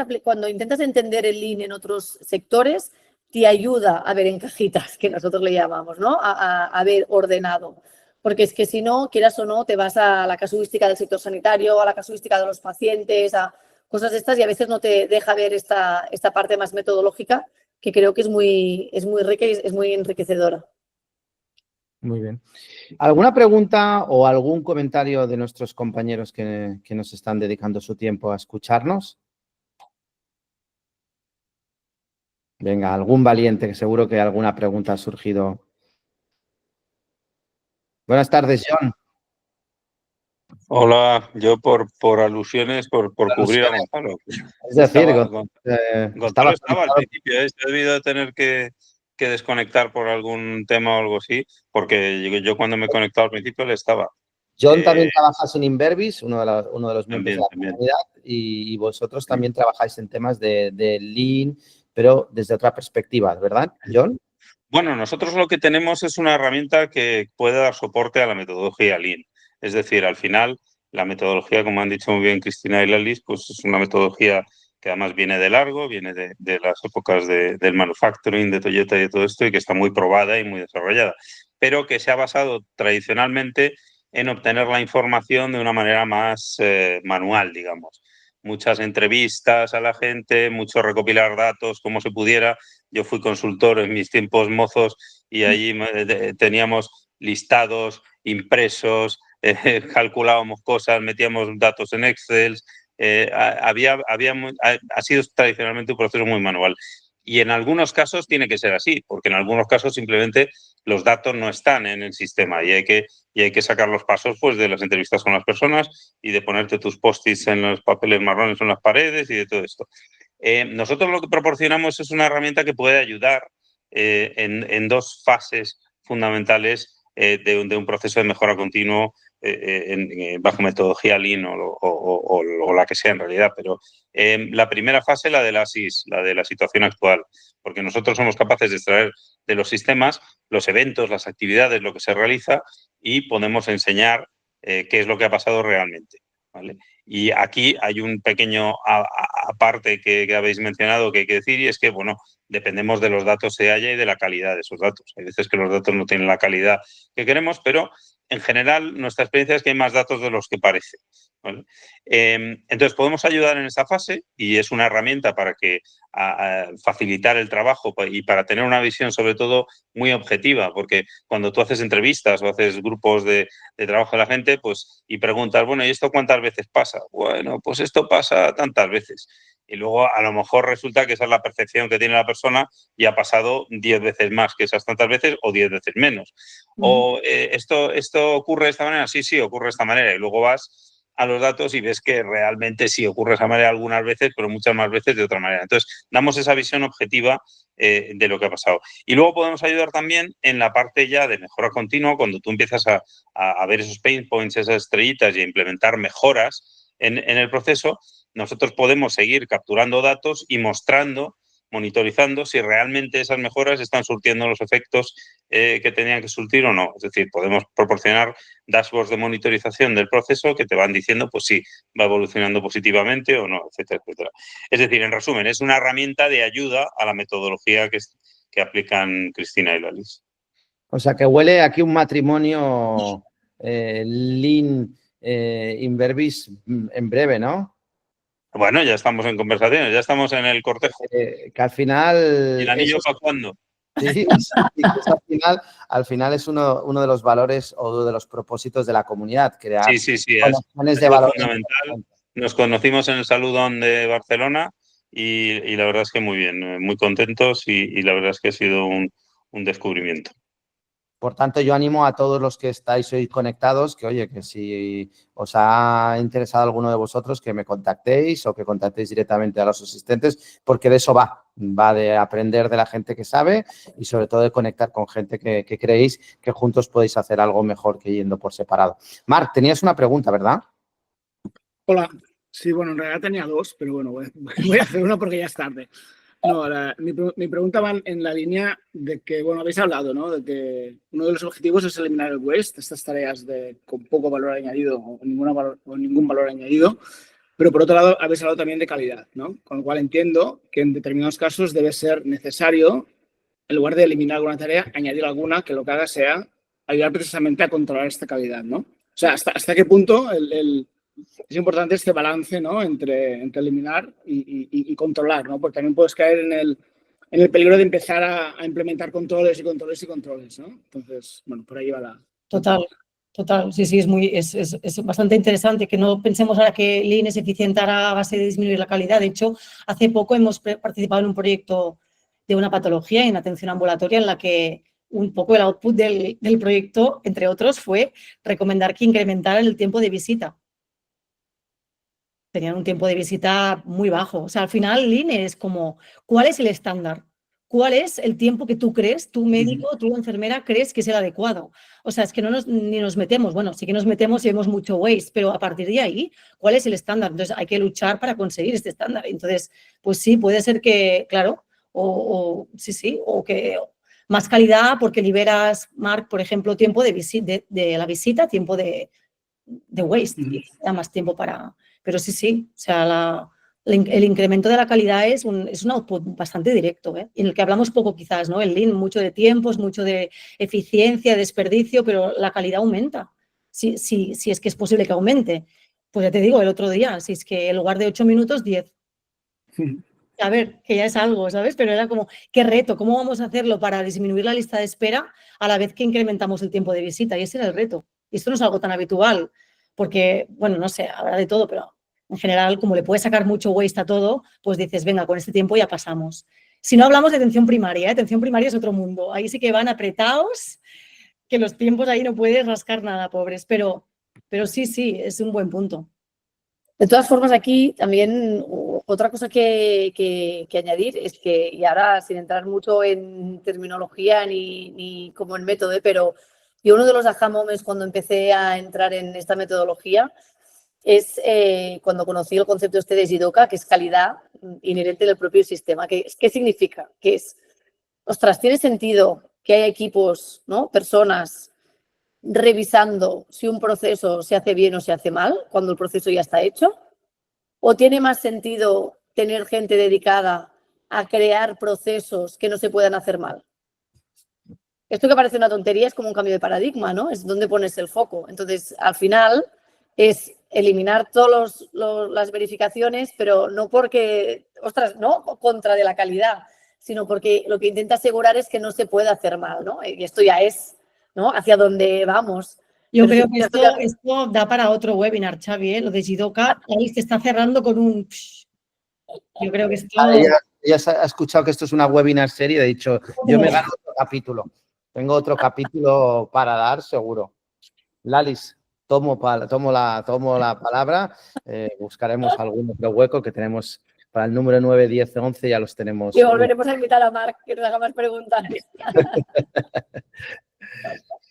Speaker 2: entender el Lean en otros sectores, te ayuda a ver en cajitas, que nosotros le llamamos, ¿no? A ver ordenado. Porque es que si no, quieras o no, te vas a la casuística del sector sanitario, a la casuística de los pacientes, a cosas de estas y a veces no te deja ver esta parte más metodológica que creo que es muy rica y es muy enriquecedora.
Speaker 1: Muy bien. ¿Alguna pregunta o algún comentario de nuestros compañeros que nos están dedicando su tiempo a escucharnos? Venga, algún valiente, que seguro que alguna pregunta ha surgido. Buenas tardes, John.
Speaker 5: Hola, yo por alusiones, por cubrir a Gonzalo.
Speaker 1: Es decir,
Speaker 5: Gonzalo estaba al principio, se ha debido de tener que desconectar por algún tema o algo así, porque yo cuando me he conectado al principio le estaba.
Speaker 1: John también trabaja en Inverbis, uno de los miembros de la
Speaker 5: también.
Speaker 1: comunidad, y vosotros también trabajáis en temas de Lean, pero desde otra perspectiva, ¿verdad, John?
Speaker 5: Bueno, nosotros lo que tenemos es una herramienta que puede dar soporte a la metodología Lean. Es decir, al final, la metodología, como han dicho muy bien Cristina y Lalis, pues es una metodología que además viene de largo, viene de las épocas del manufacturing, de Toyota y de todo esto, y que está muy probada y muy desarrollada, pero que se ha basado tradicionalmente en obtener la información de una manera más manual, digamos. Muchas entrevistas a la gente, mucho recopilar datos como se pudiera. Yo fui consultor en mis tiempos mozos y allí teníamos listados impresos, calculábamos cosas, metíamos datos en Excel. Ha sido tradicionalmente un proceso muy manual. Y en algunos casos tiene que ser así, porque en algunos casos simplemente los datos no están en el sistema y hay que sacar los pasos pues, de las entrevistas con las personas y de ponerte tus post-its en los papeles marrones en las paredes y de todo esto. Nosotros lo que proporcionamos es una herramienta que puede ayudar en dos fases fundamentales de un proceso de mejora continuo bajo metodología Lean o la que sea en realidad. Pero la primera fase, la de la SIS, la de la situación actual, porque nosotros somos capaces de extraer de los sistemas los eventos, las actividades, lo que se realiza y podemos enseñar qué es lo que ha pasado realmente, ¿vale? Y aquí hay un pequeño aparte que habéis mencionado que hay que decir y es que, bueno, dependemos de los datos que haya y de la calidad de esos datos. Hay veces que los datos no tienen la calidad que queremos, pero en general nuestra experiencia es que hay más datos de los que parece, ¿vale? Entonces podemos ayudar en esa fase y es una herramienta para que facilitar el trabajo y para tener una visión sobre todo muy objetiva, porque cuando tú haces entrevistas o haces grupos de trabajo de la gente, pues y preguntas, bueno, ¿y esto cuántas veces pasa? Bueno, pues esto pasa tantas veces. Y luego a lo mejor resulta que esa es la percepción que tiene la persona y ha pasado 10 veces más que esas tantas veces o 10 veces menos. O esto ocurre de esta manera, sí, ocurre de esta manera. Y luego vas a los datos y ves que realmente sí ocurre de esa manera algunas veces, pero muchas más veces de otra manera. Entonces, damos esa visión objetiva de lo que ha pasado. Y luego podemos ayudar también en la parte ya de mejora continua, cuando tú empiezas a ver esos pain points, esas estrellitas y a implementar mejoras en el proceso, nosotros podemos seguir capturando datos y mostrando, monitorizando si realmente esas mejoras están surtiendo los efectos que tenían que surtir o no. Es decir, podemos proporcionar dashboards de monitorización del proceso que te van diciendo pues si va evolucionando positivamente o no, etcétera, etcétera. Es decir, en resumen, es una herramienta de ayuda a la metodología que aplican Cristina y Lalis.
Speaker 1: O sea, que huele aquí un matrimonio Lean Inverbis en breve, ¿no?
Speaker 5: Bueno, ya estamos en conversaciones, ya estamos en el cortejo.
Speaker 1: Que al final...
Speaker 5: ¿Y el anillo para cuándo?
Speaker 1: Sí, al final es uno de los valores o de los propósitos de la comunidad, crear conexiones de valor.
Speaker 5: Fundamental. Nos conocimos en el Saludón de Barcelona y la verdad es que muy bien, muy contentos y la verdad es que ha sido un descubrimiento.
Speaker 1: Por tanto, yo animo a todos los que estáis hoy conectados que, oye, que si os ha interesado alguno de vosotros, que me contactéis o que contactéis directamente a los asistentes, porque de eso va de aprender de la gente que sabe y sobre todo de conectar con gente que creéis que juntos podéis hacer algo mejor que yendo por separado. Marc, tenías una pregunta, ¿verdad?
Speaker 6: Hola. Sí, bueno, en realidad tenía dos, pero bueno, voy a hacer una porque ya es tarde. No, mi pregunta va en la línea de que, bueno, habéis hablado, ¿no? De que uno de los objetivos es eliminar el waste, estas tareas con poco valor añadido o ningún valor añadido, pero por otro lado habéis hablado también de calidad, ¿no? Con lo cual entiendo que en determinados casos debe ser necesario, en lugar de eliminar alguna tarea, añadir alguna que lo que haga sea ayudar precisamente a controlar esta calidad, ¿no? O sea, ¿hasta qué punto es importante este balance, ¿no? entre eliminar y controlar, ¿no? Porque también puedes caer en el peligro de empezar a implementar controles, ¿no? Entonces, bueno, por ahí va la...
Speaker 3: Total. Sí, es bastante interesante que no pensemos ahora que Lean es eficiente a base de disminuir la calidad. De hecho, hace poco hemos participado en un proyecto de una patología en atención ambulatoria en la que un poco el output del proyecto, entre otros, fue recomendar que incrementaran el tiempo de visita. Tenían un tiempo de visita muy bajo. O sea, al final, Lean es como, ¿cuál es el estándar? ¿Cuál es el tiempo que tú crees, tu médico, tu enfermera, crees que es el adecuado? O sea, es que ni nos metemos. Bueno, sí que nos metemos y vemos mucho waste, pero a partir de ahí, ¿cuál es el estándar? Entonces, hay que luchar para conseguir este estándar. Entonces, pues sí, puede ser que, claro, o que más calidad porque liberas, Marc, por ejemplo, tiempo de la visita, tiempo de waste, y da más tiempo para... Pero sí, o sea, el incremento de la calidad es un output bastante directo, ¿eh? En el que hablamos poco quizás, ¿no? El Lean, mucho de tiempos, mucho de eficiencia, desperdicio, pero la calidad aumenta. Si es que es posible que aumente. Pues ya te digo, el otro día, si es que en lugar de 8 minutos, 10. A ver, que ya es algo, ¿sabes? Pero era como, qué reto, ¿cómo vamos a hacerlo para disminuir la lista de espera a la vez que incrementamos el tiempo de visita? Y ese era el reto. Y esto no es algo tan habitual, porque, bueno, no sé, habrá de todo, pero en general, como le puedes sacar mucho waste a todo, pues dices, venga, con este tiempo ya pasamos. Si no hablamos de atención primaria, atención primaria es otro mundo. Ahí sí que van apretados, que los tiempos ahí no puedes rascar nada, pobres. Pero sí, es un buen punto.
Speaker 2: De todas formas, aquí también otra cosa que añadir es que, y ahora sin entrar mucho en terminología ni como en método, pero yo uno de los aha moments cuando empecé a entrar en esta metodología es cuando conocí el concepto este de Jidoka, que es calidad inherente del propio sistema. ¿Qué significa? Que es, ostras, ¿tiene sentido que haya equipos, ¿no? Personas revisando si un proceso se hace bien o se hace mal cuando el proceso ya está hecho? ¿O tiene más sentido tener gente dedicada a crear procesos que no se puedan hacer mal? Esto que parece una tontería es como un cambio de paradigma, ¿no? Es donde pones el foco. Entonces, al final es eliminar todas las verificaciones, pero no porque, ostras, no contra de la calidad, sino porque lo que intenta asegurar es que no se pueda hacer mal, ¿no? Y esto ya es, ¿no? Hacia dónde vamos.
Speaker 3: Yo creo que esto da para otro webinar, Xavi, ¿eh? Lo de Jidoka, ahí se está cerrando con un... Yo creo que esto...
Speaker 1: Ella ha escuchado que esto es una webinar serie, he dicho, yo me gano otro capítulo. Tengo otro capítulo para dar, seguro. Lalis, tomo la palabra, buscaremos algún otro hueco que tenemos para el número 9, 10, 11, ya los tenemos.
Speaker 2: Y volveremos a invitar a Marc que nos haga más preguntas.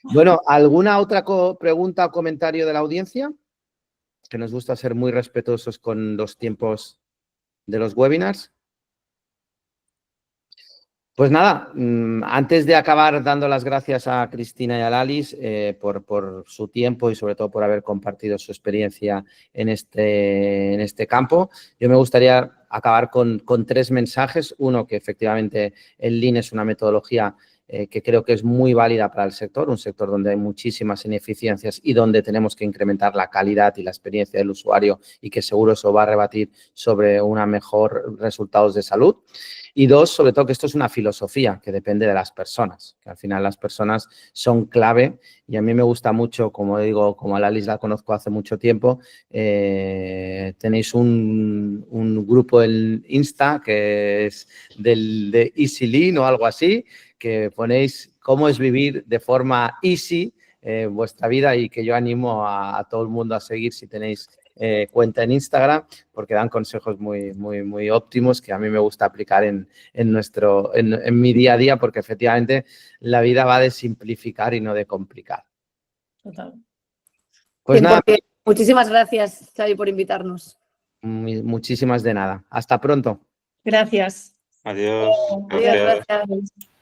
Speaker 1: Bueno, ¿alguna otra pregunta o comentario de la audiencia? Que nos gusta ser muy respetuosos con los tiempos de los webinars. Pues nada, antes de acabar dando las gracias a Cristina y a Lalis por su tiempo y sobre todo por haber compartido su experiencia en este campo, yo me gustaría acabar con 3 mensajes. Uno, que efectivamente el Lean es una metodología que creo que es muy válida para el sector, un sector donde hay muchísimas ineficiencias y donde tenemos que incrementar la calidad y la experiencia del usuario y que seguro eso va a rebatir sobre una mejor resultados de salud. Y 2, sobre todo que esto es una filosofía que depende de las personas, que al final las personas son clave y a mí me gusta mucho, como digo, como a Lalis la conozco hace mucho tiempo, tenéis un grupo en Insta que es de Easy Lean o algo así, que ponéis cómo es vivir de forma easy vuestra vida y que yo animo a todo el mundo a seguir si tenéis cuenta en Instagram, porque dan consejos muy óptimos que a mí me gusta aplicar en mi día a día, porque efectivamente la vida va de simplificar y no de complicar.
Speaker 3: Total.
Speaker 1: Pues nada.
Speaker 2: Muchísimas gracias, Xavi, por invitarnos.
Speaker 1: Muchísimas de nada. Hasta pronto.
Speaker 3: Gracias.
Speaker 5: Adiós.
Speaker 2: Adiós, gracias.